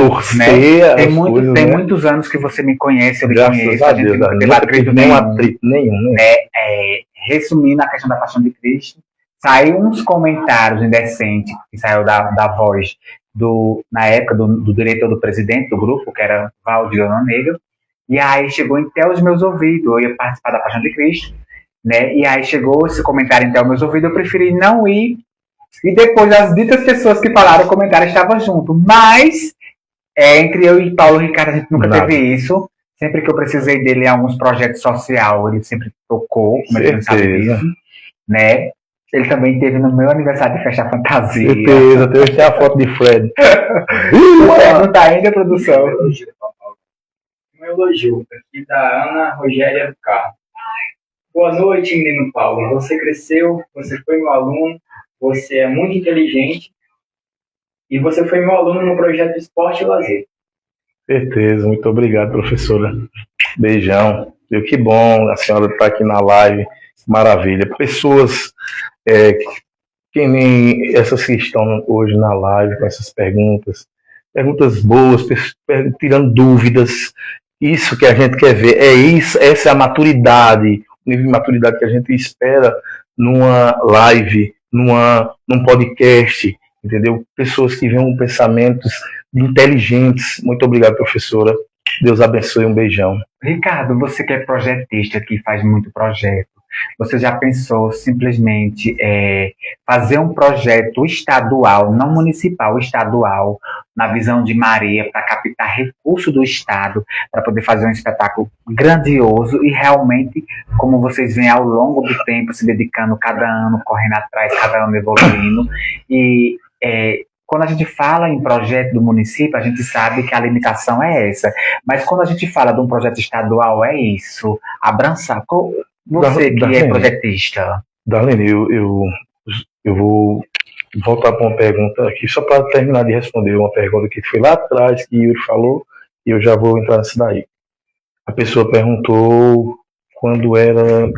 muitos anos que você me conhece, eu me conheço, a gente nunca teve atrito nenhum. Resumindo a questão da Paixão de Cristo, saiu uns comentários indecentes que saiu da voz na época do diretor do presidente do grupo, que era Valdir Negra, e aí chegou até os meus ouvidos, eu ia participar da Paixão de Cristo, né? E aí chegou esse comentário até os meus ouvidos, eu preferi não ir. E depois as ditas pessoas que falaram o comentário estavam junto. Mas, entre eu e Paulo Ricardo, a gente nunca teve isso. Sempre que eu precisei dele em alguns projetos sociais, ele sempre tocou, como ele sabe disso, né? Ele também teve no meu aniversário de festa fantasia. Certeza, eu tenho a foto de Fred. Não tá ainda, produção. Um elogio aqui da Ana Rogéria do Carmo. Boa noite, menino Paulo. Você cresceu, você foi meu aluno, você é muito inteligente e você foi meu aluno no projeto Esporte e Lazer. Certeza, muito obrigado, professora. Beijão. Que bom a senhora estar aqui na live, maravilha. Pessoas que nem essas que estão hoje na live com essas perguntas boas, tirando dúvidas. Isso que a gente quer ver, essa é a maturidade, o nível de maturidade que a gente espera numa live, num podcast, entendeu? Pessoas que venham com pensamentos inteligentes. Muito obrigado, professora. Deus abençoe, um beijão. Ricardo, você que é projetista, que faz muito projeto, você já pensou simplesmente fazer um projeto estadual, não municipal, estadual, na visão de Maria, para captar recursos do Estado, para poder fazer um espetáculo grandioso e realmente, como vocês veem ao longo do tempo, se dedicando cada ano, correndo atrás, cada ano evoluindo, e quando a gente fala em projeto do município, a gente sabe que a limitação é essa. Mas quando a gente fala de um projeto estadual, é isso. Abraçar. Você que é projetista. Darlene, eu vou voltar para uma pergunta aqui, só para terminar de responder uma pergunta que foi lá atrás, que Yuri falou, e eu já vou entrar nessa daí. A pessoa perguntou quando era...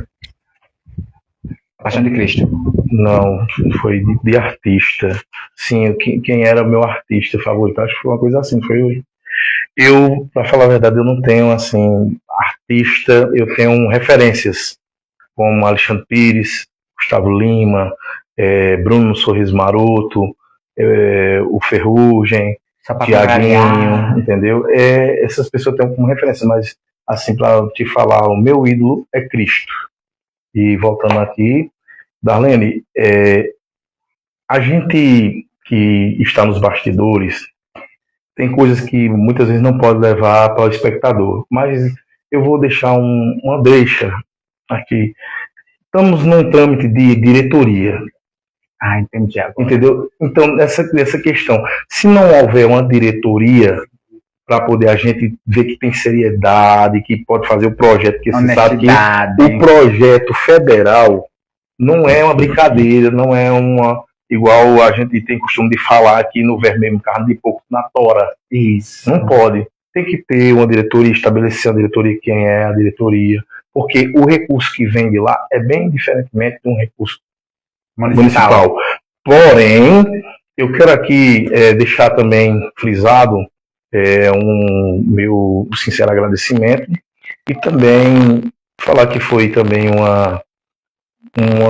Paixão de Cristo. Não, foi de artista. Sim, quem era meu artista favorito? Acho que foi uma coisa assim. Eu, para falar a verdade, eu não tenho assim artista. Eu tenho referências como Alexandre Pires, Gustavo Lima, Bruno Sorriso Maroto, o Ferrugem, Tiaguinho, entendeu? Essas pessoas têm como referência, mas assim, para te falar, o meu ídolo é Cristo. E voltando aqui, Darlene, a gente que está nos bastidores tem coisas que muitas vezes não pode levar para o espectador, mas eu vou deixar uma deixa aqui. Estamos num trâmite de diretoria. Entendi agora. Entendeu? Então, essa questão, se não houver uma diretoria para poder a gente ver que tem seriedade, que pode fazer o projeto, porque você sabe que o projeto federal não é uma brincadeira, não é igual a gente tem costume de falar aqui no Vermelho, carne de porco na tora. Isso. Não pode. Tem que ter uma diretoria, estabelecer uma diretoria, quem é a diretoria, porque o recurso que vem de lá é bem diferentemente de um recurso municipal. Porém, eu quero aqui deixar também frisado um meu sincero agradecimento e também falar que foi também uma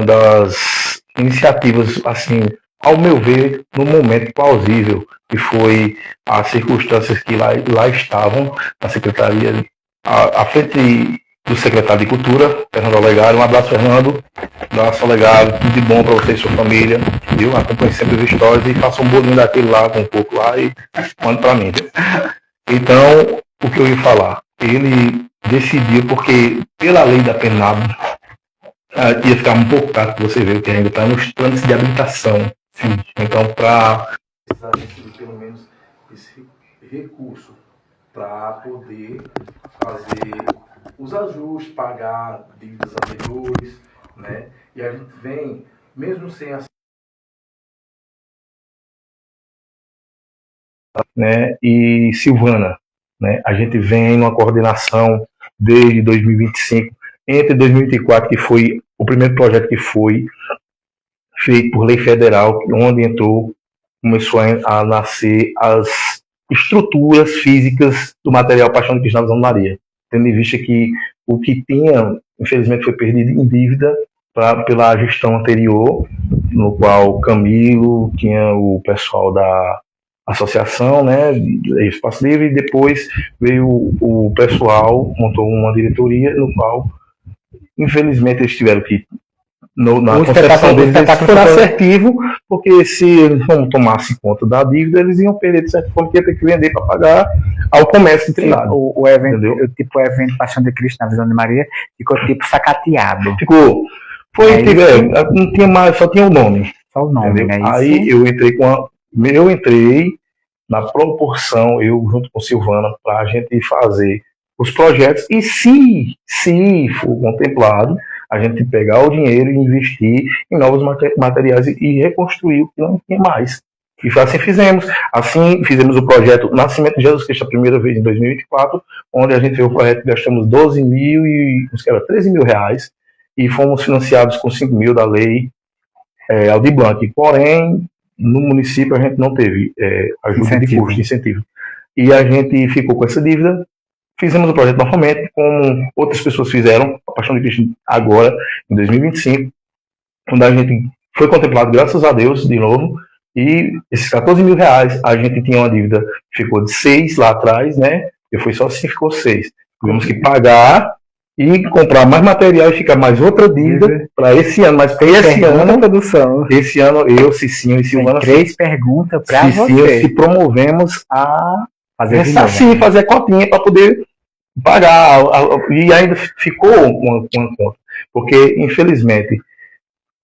das iniciativas, assim, ao meu ver, no momento plausível, que foi as circunstâncias que lá estavam na secretaria, à frente do secretário de Cultura, Fernando Olegário. Um abraço, Fernando. Um abraço, Olegário. Tudo de bom para você e sua família. Viu? Acompanhe sempre os stories e faça um bolinho daquele lá, com um pouco lá, e manda para mim. Viu? Então, o que eu ia falar? Ele decidiu, porque pela lei da PENAB, ia ficar um pouco caro, que você vê que ainda está nos planos de habilitação. Sim. Então, para a gente ter pelo menos esse recurso para poder fazer os ajustes, pagar dívidas anteriores, né? E a gente vem, mesmo sem a... né? E Silvana, né? A gente vem numa coordenação desde 2025, entre 2024, que foi o primeiro projeto que foi feito por lei federal, onde entrou começou a nascer as estruturas físicas do material Paixão de Cristo na Visão de Maria, tendo em vista que o que tinha, infelizmente, foi perdido em dívida pela gestão anterior, no qual Camilo tinha o pessoal da associação, né, Espaço Livre, e depois veio o pessoal, montou uma diretoria, no qual, infelizmente, eles tiveram que, na concepção deles, eles foram assertivos, porque se eles não tomassem conta da dívida, eles iam perder, de certa forma, que ia ter que vender para pagar ao comércio de Trindade. O evento, o evento Paixão de Cristo na Visão de Maria ficou tipo sacateado. Ficou. Não tinha mais, só tinha o nome. Só o nome, né? Aí eu entrei na proporção, eu junto com Silvana, para a gente fazer os projetos e se for contemplado, a gente pegar o dinheiro e investir em novos materiais e reconstruir o que não tinha mais. E assim fizemos. Assim fizemos o projeto Nascimento de Jesus Cristo a primeira vez em 2024, onde a gente fez o projeto, gastamos 13 mil reais e fomos financiados com 5 mil da lei Aldir Blanc. Porém, no município a gente não teve ajuda de custo, incentivo. E a gente ficou com essa dívida. Fizemos o projeto novamente, como outras pessoas fizeram, a Paixão de Cristo agora, em 2025, onde a gente foi contemplado, graças a Deus, de novo, e esses 14 mil reais, a gente tinha uma dívida que ficou de 6 lá atrás, né? E foi só assim, ficou 6. Tivemos que pagar e comprar mais material e ficar mais outra dívida para esse ano. Mas esse ano eu, Cicinho e Silvana, 3 perguntas para você. Se promovemos a fazer a cotinha para poder pagar, e ainda ficou uma conta, porque infelizmente,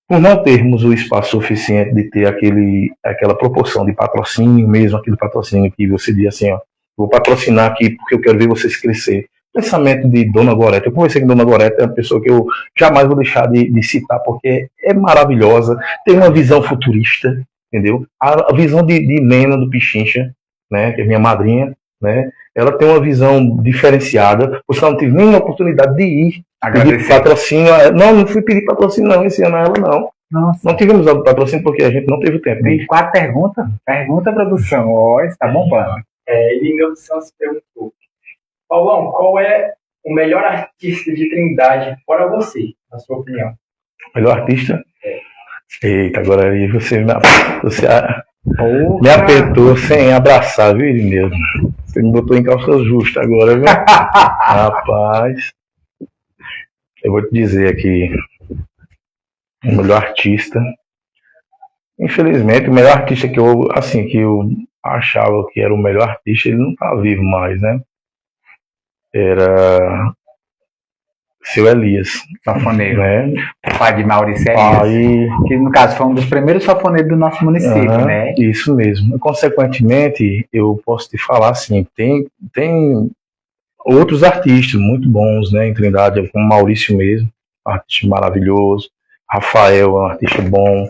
por não termos o espaço suficiente de ter aquela proporção de patrocínio mesmo, aquele patrocínio que você diz assim, ó, vou patrocinar aqui porque eu quero ver vocês crescer. Pensamento de Dona Goreta. Eu conversei com Dona Goreta, é uma pessoa que eu jamais vou deixar de citar, porque é maravilhosa, tem uma visão futurista, entendeu? A visão de Nena do Pichincha, né, que é minha madrinha, né? Ela tem uma visão diferenciada. Você não tive nem a oportunidade de ir pedir patrocínio. Não fui pedir patrocínio não, esse ano a ela não. Nossa. Não tivemos patrocínio porque a gente não teve tempo. Tem 4 perguntas? Pergunta, produção. Está bombando. Elineu Santos perguntou: Paulão, qual é o melhor artista de Trindade para você, na sua opinião? Melhor artista? Eita, agora aí você me apertou sem abraçar, viu, Irineu? Você me botou em calça justa agora, viu? Rapaz, eu vou te dizer aqui, o melhor artista, infelizmente, o melhor artista que eu achava que era o melhor artista, ele não está vivo mais, né? Era Seu Elias, safoneiro, né? Pai de Maurício Elias, que no caso foi um dos primeiros safoneiros do nosso município, né? Isso mesmo. Consequentemente, eu posso te falar assim, tem outros artistas muito bons, né, em Trindade, como Maurício mesmo, um artista maravilhoso, Rafael é um artista bom,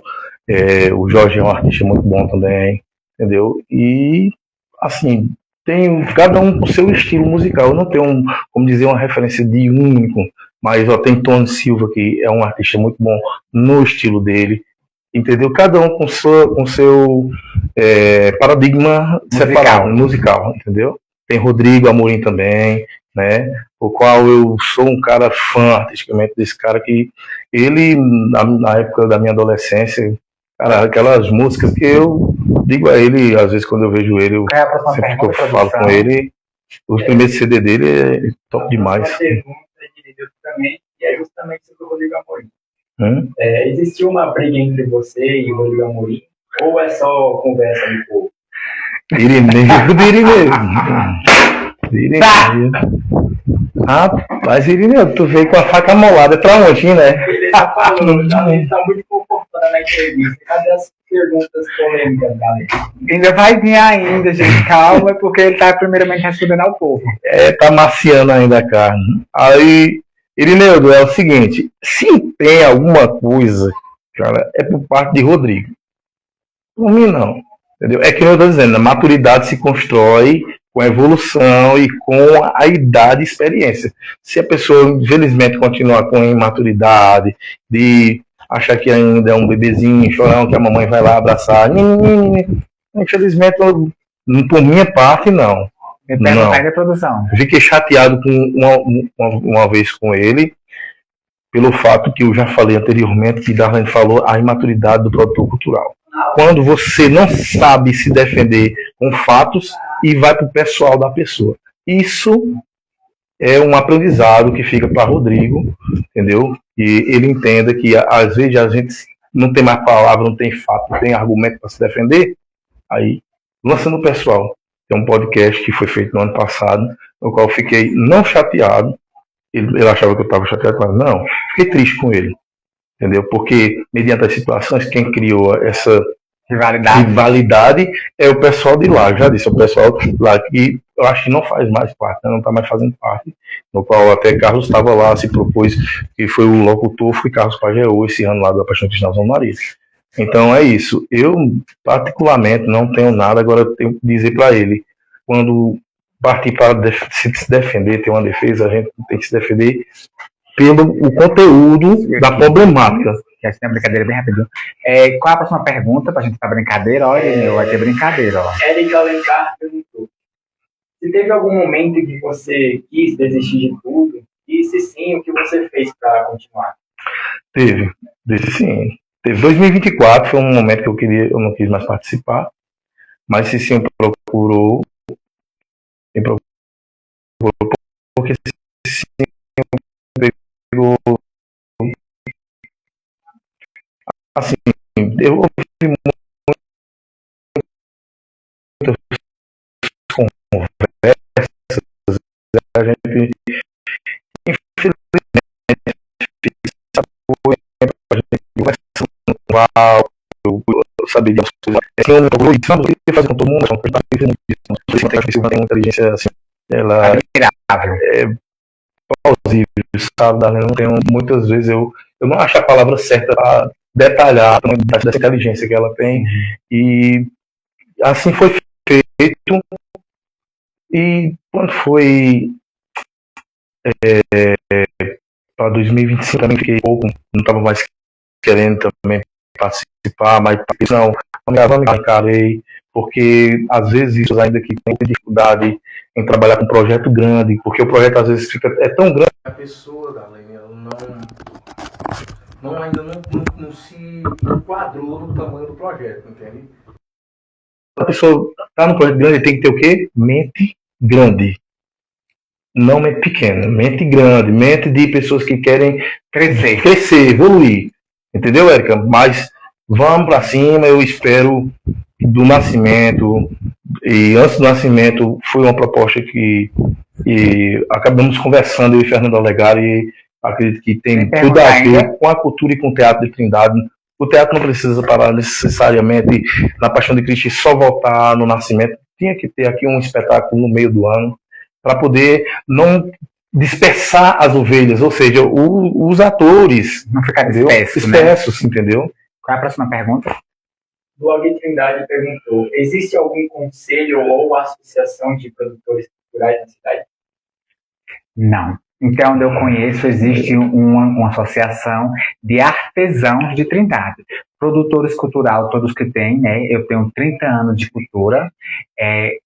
o Jorge é um artista muito bom também, entendeu? E, assim, tem cada um com seu estilo musical. Eu não tenho, como dizer, uma referência de único, mas tem Tony Silva, que é um artista muito bom no estilo dele, entendeu? Cada um com seu paradigma separado, musical, entendeu? Tem Rodrigo Amorim também, né? O qual eu sou um cara fã artisticamente desse cara, que ele, na época da minha adolescência, cara, aquelas músicas que eu digo a ele, às vezes quando eu vejo ele, sempre que eu falo com ele, os primeiros CD dele é top demais. Uma pergunta de Deus também, e é justamente sobre o Rodrigo Amorim. Existiu uma briga entre você e o Rodrigo Amorim, ou é só conversa do povo? Irineu. Rapaz, Irineu, tu veio com a faca molada pra onde, né? Ele tá falando, ele tá muito confortável na entrevista. Cadê as perguntas polêmicas, galera? Ainda vai vir ainda, gente. Calma, porque ele tá primeiramente respondendo ao povo. Tá maciando ainda a carne. Aí, Irineu, é o seguinte, se tem alguma coisa, cara, é por parte de Rodrigo. Por mim, não. Entendeu? É que eu estou dizendo, a maturidade se constrói com a evolução e com a idade e experiência. Se a pessoa, infelizmente, continuar com a imaturidade, de achar que ainda é um bebezinho, chorão, que a mamãe vai lá abraçar, Infelizmente, por minha parte, não. Me perguntar da produção. Fiquei chateado uma vez com ele, pelo fato que eu já falei anteriormente, que Darlene falou, a imaturidade do produtor cultural. Quando você não sabe se defender com fatos e vai para o pessoal da pessoa. Isso é um aprendizado que fica para Rodrigo, entendeu? E ele entenda que às vezes a gente não tem mais palavra, não tem fato, não tem argumento para se defender, aí lança no pessoal. Tem um podcast que foi feito no ano passado, no qual eu fiquei não chateado, ele achava que eu estava chateado, mas não, fiquei triste com ele, entendeu? Porque, mediante as situações, quem criou essa rivalidade é o pessoal de lá, já disse, o pessoal lá que eu acho que não faz mais parte, né? Não está mais fazendo parte, no qual até Carlos estava lá, se propôs, que foi o locutor, foi Carlos Pajeú, esse ano lá da Paixão Cristal São Nariz. Então é isso, eu particularmente não tenho nada, agora eu tenho que dizer para ele, quando partir para se defender, ter uma defesa, a gente tem que se defender pelo o conteúdo da problemática. Que acho que tem uma brincadeira bem rapidinho. Qual é a próxima pergunta pra gente pra brincadeira? Olha, vai ter brincadeira, ó. Érica Alencar perguntou: se teve algum momento que você quis desistir de tudo? E se sim, o que você fez para continuar? Teve sim. Teve 2024, foi um momento que eu não quis mais participar, mas se sim, procurou, porque sim, pegou, assim, eu ouvi muitas conversas, a gente, infelizmente, a gente conversando, eu sabia de coisas, eu queria fazer com todo mundo, não tem uma inteligência assim, ela é plausível, sabe? Eu não tenho, muitas vezes eu não acho a palavra certa para detalhar dessa inteligência que ela tem, e assim foi feito. E quando foi para 2025 também fiquei pouco, não estava mais querendo também participar, mas não encarei, porque às vezes isso ainda que tem dificuldade em trabalhar com um projeto grande, porque o projeto às vezes é tão grande que a pessoa, Darlene, ainda não se enquadrou no tamanho do projeto, entende? A pessoa está no projeto grande, tem que ter o quê? Mente grande. Não mente pequena, mente grande, mente de pessoas que querem crescer, evoluir. Entendeu, Érica? Mas vamos para cima, eu espero do Nascimento. E antes do Nascimento foi uma proposta que acabamos conversando, eu e Fernando Olegário, e acredito que tem tudo a ver com a cultura e com o teatro de Trindade. O teatro não precisa parar necessariamente na Paixão de Cristo e só voltar no Nascimento. Tinha que ter aqui um espetáculo no meio do ano para poder não dispersar as ovelhas, ou seja, os atores não ficar dispersos, né? Entendeu? Qual é a próxima pergunta? Blog Trindade perguntou: existe algum conselho ou associação de produtores culturais na cidade? Não. Então, onde eu conheço, existe uma associação de artesãos de Trindade. Produtores cultural, todos que têm, né? Eu tenho 30 anos de cultura,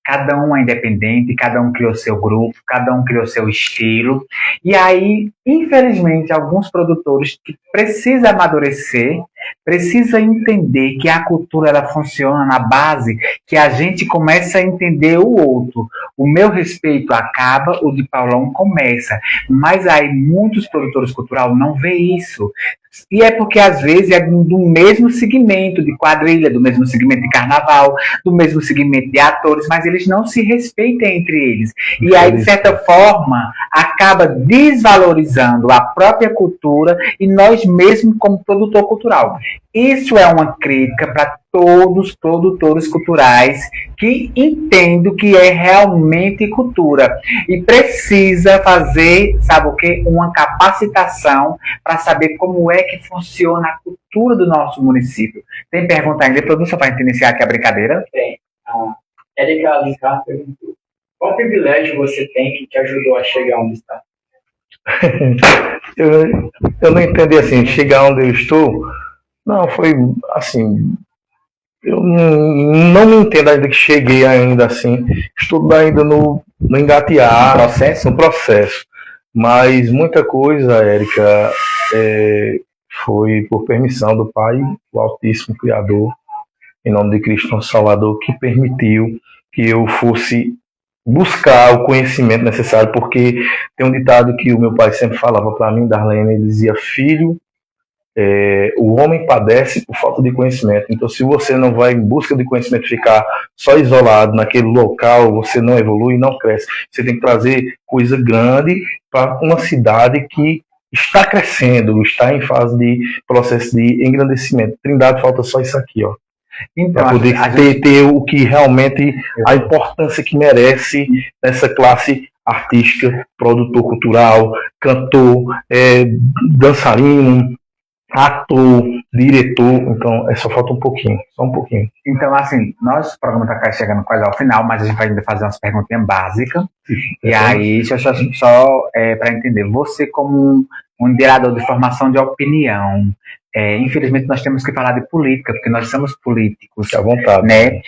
cada um é independente, cada um criou seu grupo, cada um criou seu estilo. E aí, infelizmente, alguns produtores que precisam amadurecer, precisam entender que a cultura ela funciona na base que a gente começa a entender o outro. O meu respeito acaba, o de Paulão começa. Mas aí muitos produtores culturais não veem isso. E é porque às vezes é do mesmo segmento de quadrilha, do mesmo segmento de carnaval, do mesmo segmento de atores, mas eles não se respeitam entre eles. E aí, de certa forma, acaba desvalorizando a própria cultura e nós mesmos como produtor cultural. Isso é uma crítica para todos os produtores culturais que entendem o que é realmente cultura e precisa fazer, sabe o quê? Uma capacitação para saber como é que funciona a cultura do nosso município. Tem pergunta ainda, produção, para iniciar aqui a brincadeira? Tem. A Érica Alencar perguntou: qual privilégio você tem que te ajudou a chegar onde está? eu não entendi assim, chegar onde eu estou. Não, foi assim, eu não me entendo ainda que cheguei ainda assim. Estou ainda no engatear, no processo. Mas muita coisa, Érica, foi por permissão do Pai, o Altíssimo Criador, em nome de Cristo nosso Salvador, que permitiu que eu fosse buscar o conhecimento necessário, porque tem um ditado que o meu pai sempre falava para mim, Darlene, ele dizia: filho, o homem padece por falta de conhecimento. Então, se você não vai em busca de conhecimento, ficar só isolado naquele local, você não evolui, não cresce. Você tem que trazer coisa grande para uma cidade que está crescendo, está em fase de processo de engrandecimento. Trindade, falta só isso aqui, ó. Então, para poder ter o que realmente, a importância que merece nessa classe artística, produtor cultural, cantor, dançarino, ator, diretor. Então, só falta um pouquinho, só um pouquinho. Então, assim, nosso programa está chegando quase ao final, mas a gente vai ainda fazer umas perguntinhas básicas. E aí, só para entender, você como um liderador de formação de opinião, infelizmente nós temos que falar de política, porque nós somos políticos. À vontade. Né?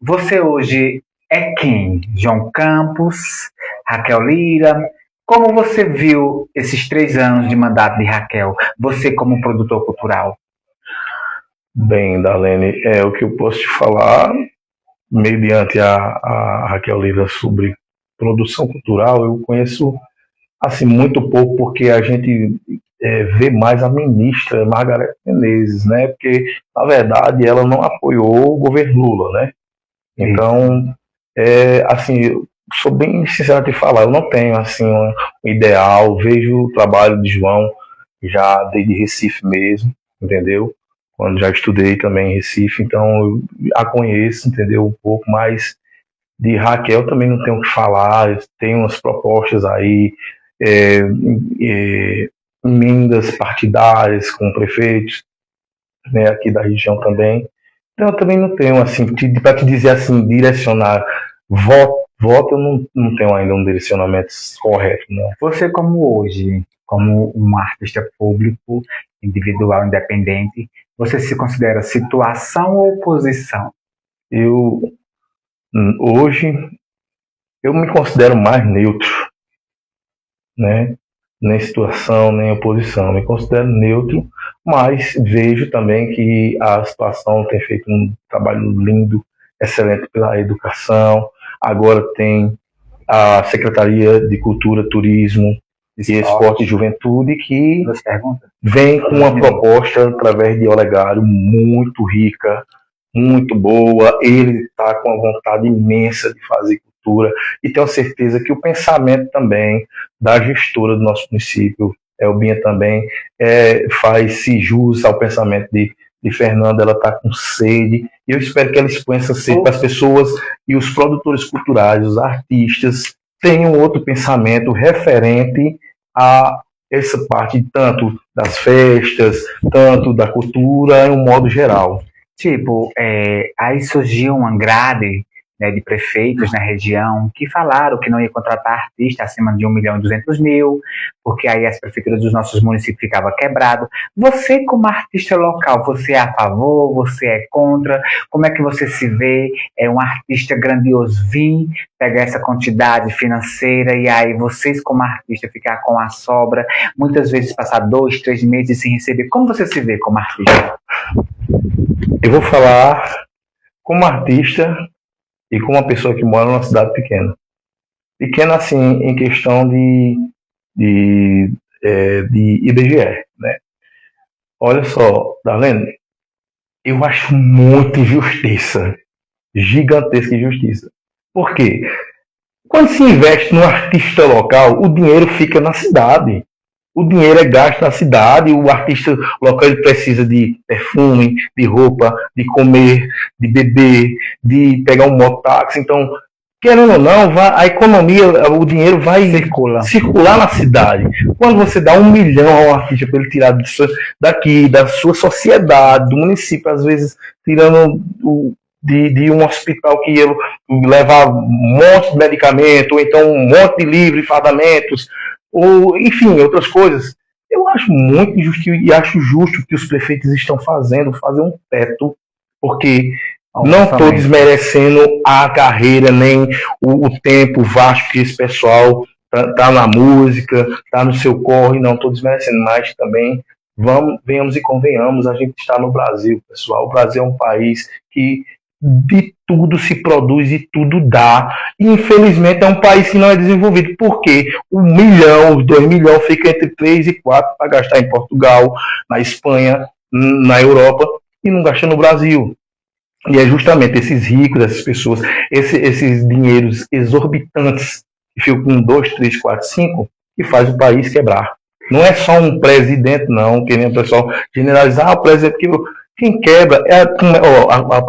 Você hoje é quem? João Campos, Raquel Lira? Como você viu esses 3 anos de mandato de Raquel? Você como produtor cultural? Bem, Darlene, o que eu posso te falar, mediante a Raquel Lira, sobre produção cultural, eu conheço assim muito pouco, porque a gente vê mais a ministra Margareth Menezes, né? Porque, na verdade, ela não apoiou o governo Lula, né? Então, assim, eu sou bem sincero de falar, eu não tenho assim um ideal, vejo o trabalho de João já desde Recife mesmo, entendeu? Quando já estudei também em Recife, então eu a conheço, entendeu? Um pouco mais. De Raquel também não tenho o que falar, tem umas propostas aí, emendas partidárias com prefeitos, né, aqui da região também. Então eu também não tenho, assim, para te dizer assim, direcionar voto, eu não tenho ainda um direcionamento correto, não. Você como hoje, como um artista público, individual, independente, você se considera situação ou oposição? Hoje, eu me considero mais neutro, né? Nem situação, nem oposição. Eu me considero neutro, mas vejo também que a situação tem feito um trabalho lindo, excelente pela educação. Agora tem a Secretaria de Cultura, Turismo e Esporte e Juventude, que vem com uma proposta através de Olegário muito rica, muito boa. Ele está com uma vontade imensa de fazer cultura e tenho certeza que o pensamento também da gestora do nosso município, Elbinha, também faz-se jus ao pensamento de Fernanda. Ela está com sede e eu espero que ela exponha essa sede para as pessoas, e os produtores culturais, os artistas, tenham outro pensamento referente a essa parte tanto das festas, tanto da cultura, em um modo geral. Tipo, aí surgiu uma grade, né, de prefeitos na região que falaram que não ia contratar artista acima de 1.200.000, porque aí as prefeituras dos nossos municípios ficavam quebradas. Você, como artista local, você é a favor, você é contra? Como é que você se vê? É um artista grandioso vir, pegar essa quantidade financeira e aí vocês, como artista, ficar com a sobra, muitas vezes passar 2, 3 meses sem receber. Como você se vê como artista? Eu vou falar como artista e como uma pessoa que mora numa cidade pequena. Pequena, assim, em questão de IBGE, né? Olha só, Darlene, eu acho muita injustiça, gigantesca injustiça. Por quê? Quando se investe num artista local, o dinheiro fica na cidade. O dinheiro é gasto na cidade, o artista local ele precisa de perfume, de roupa, de comer, de beber, de pegar um mototáxi. Então, querendo ou não, a economia, o dinheiro vai circular na cidade. Quando você dá 1 milhão ao artista para ele tirar daqui, da sua sociedade, do município, às vezes tirando de um hospital que ele leva um monte de medicamento, ou então um monte de livros, fardamentos, ou enfim, outras coisas. Eu acho muito injusto e acho justo que os prefeitos estão fazendo, fazer um teto, porque Não estou desmerecendo a carreira, nem o tempo vasto que esse pessoal tá na música, tá no seu corre, não estou desmerecendo, mas também venhamos e convenhamos, a gente está no Brasil, pessoal. O Brasil é um país que de tudo se produz e tudo dá. E, infelizmente, é um país que não é desenvolvido, porque 1 milhão, os 2 milhões fica entre 3 e 4 para gastar em Portugal, na Espanha, na Europa, e não gasta no Brasil. E é justamente esses ricos, essas pessoas, esses dinheiros exorbitantes, que ficam com 2, 3, 4, 5, que faz o país quebrar. Não é só um presidente, não, que nem o pessoal generalizar, o presidente que... Quem quebra,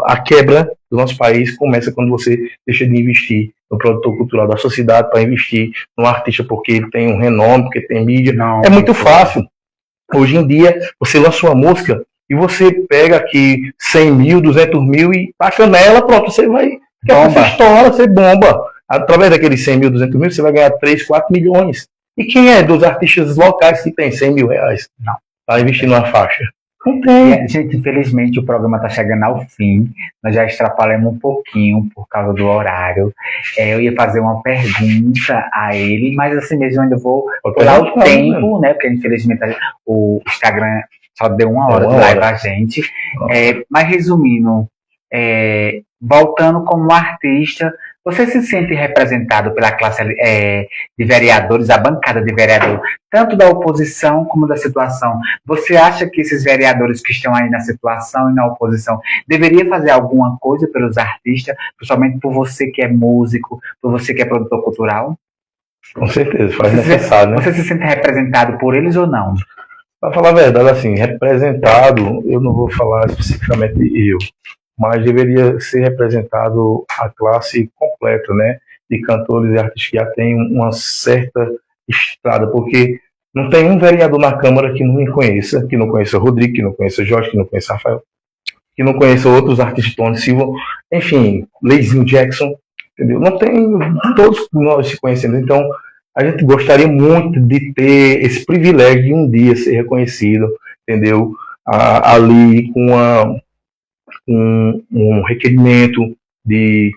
a quebra do nosso país começa quando você deixa de investir no produtor cultural da sociedade para investir no artista porque ele tem um renome, porque tem mídia. Não, é muito fácil. Hoje em dia, você lança uma música e você pega aqui 100 mil, 200 mil e taca nela, pronto, você vai... Você estoura, você bomba. Através daqueles 100 mil, 200 mil, você vai ganhar 3, 4 milhões. E quem é dos artistas locais que tem 100 mil reais para investir numa faixa? Gente, infelizmente o programa está chegando ao fim. Nós já extrapolamos um pouquinho por causa do horário. Eu ia fazer uma pergunta a ele, mas assim mesmo eu ainda vou pular o tempo, né? Porque infelizmente o Instagram só deu 1 hora de live a gente. Mas resumindo, voltando como artista, você se sente representado pela classe de vereadores, a bancada de vereador, tanto da oposição como da situação? Você acha que esses vereadores que estão aí na situação e na oposição deveriam fazer alguma coisa pelos artistas, principalmente por você que é músico, por você que é produtor cultural? Com certeza, faz necessário, né? Você se sente representado por eles ou não? Para falar a verdade, assim, representado, eu não vou falar especificamente eu, mas deveria ser representado a classe completa, né, de cantores e artistas que já tem uma certa estrada, porque não tem um vereador na Câmara que não me conheça, que não conheça Rodrigo, que não conheça Jorge, que não conheça Rafael, que não conheça outros artistas, Tony Silva, enfim, Leizinho Jackson, entendeu? Não tem, todos nós se conhecemos, então a gente gostaria muito de ter esse privilégio de um dia ser reconhecido, entendeu? Ali com um requerimento de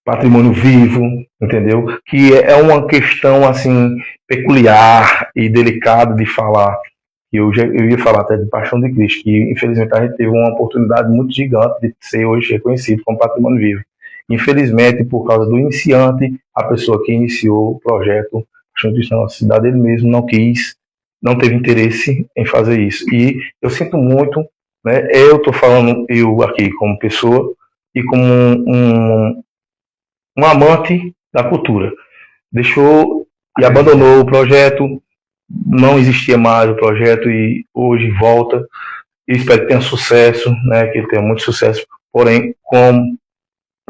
patrimônio vivo, entendeu? Que é uma questão assim peculiar e delicada de falar. Eu ia falar até de Paixão de Cristo, que infelizmente a gente teve uma oportunidade muito gigante de ser hoje reconhecido como patrimônio vivo. Infelizmente, por causa do iniciante, a pessoa que iniciou o projeto Paixão de Cristo na nossa cidade, ele mesmo não quis, não teve interesse em fazer isso. E eu sinto muito, né? Eu estou falando, eu aqui como pessoa e como um amante da cultura. Deixou e abandonou o projeto, não existia mais o projeto e hoje volta. E espero que tenha sucesso, né? Que ele tenha muito sucesso. Porém, como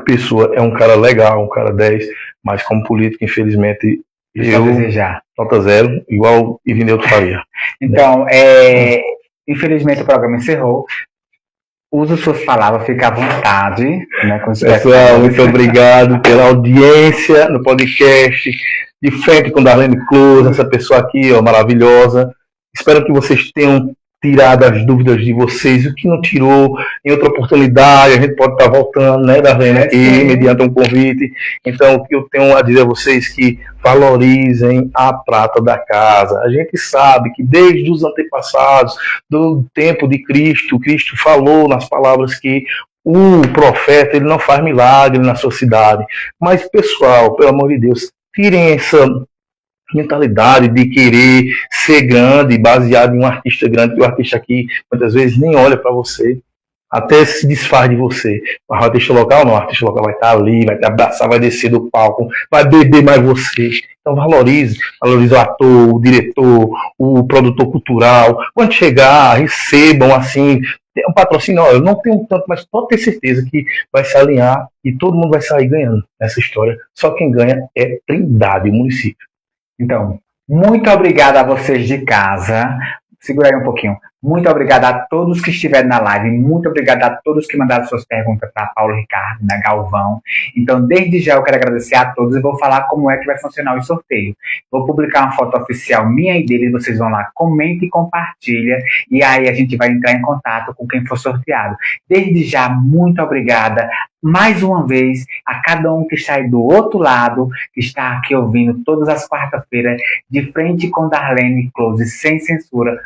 pessoa, é um cara legal, um cara 10, mas como político, infelizmente, eu desejar. Nota 0, igual Irineuto Faria. Então, infelizmente o programa encerrou. Use suas palavras, fique à vontade. Né, pessoal, muito obrigado pela audiência no podcast. De frente com Darlene Close, essa pessoa aqui, ó, maravilhosa. Espero que vocês tenham tirado as dúvidas de vocês, o que não tirou, em outra oportunidade, a gente pode estar voltando, né, Darlene, aqui, mediante um convite. Então, o que eu tenho a dizer a vocês que valorizem a prata da casa. A gente sabe que desde os antepassados, do tempo de Cristo, Cristo falou nas palavras que o profeta, ele não faz milagre na sua cidade. Mas, pessoal, pelo amor de Deus, tirem essa mentalidade de querer ser grande, baseado em um artista grande, que o artista aqui muitas vezes nem olha para você, até se desfaz de você. O artista local não, o artista local vai estar ali, vai te abraçar, vai descer do palco, vai beber mais você. Então valorize o ator, o diretor, o produtor cultural. Quando chegar, recebam assim, um patrocínio, eu não tenho tanto, mas pode ter certeza que vai se alinhar e todo mundo vai sair ganhando nessa história. Só quem ganha é Trindade, o município. Então, muito obrigado a vocês de casa. Segura aí um pouquinho. Muito obrigado a todos que estiveram na live. Muito obrigado a todos que mandaram suas perguntas para Paulo Ricardo, na Galvão. Então, desde já eu quero agradecer a todos e vou falar como é que vai funcionar o sorteio. Vou publicar uma foto oficial minha e dele, vocês vão lá, comenta e compartilha, e aí a gente vai entrar em contato com quem for sorteado. Desde já, muito obrigada mais uma vez a cada um que está aí do outro lado, que está aqui ouvindo todas as quartas-feiras, de frente com Darlene Close, sem censura.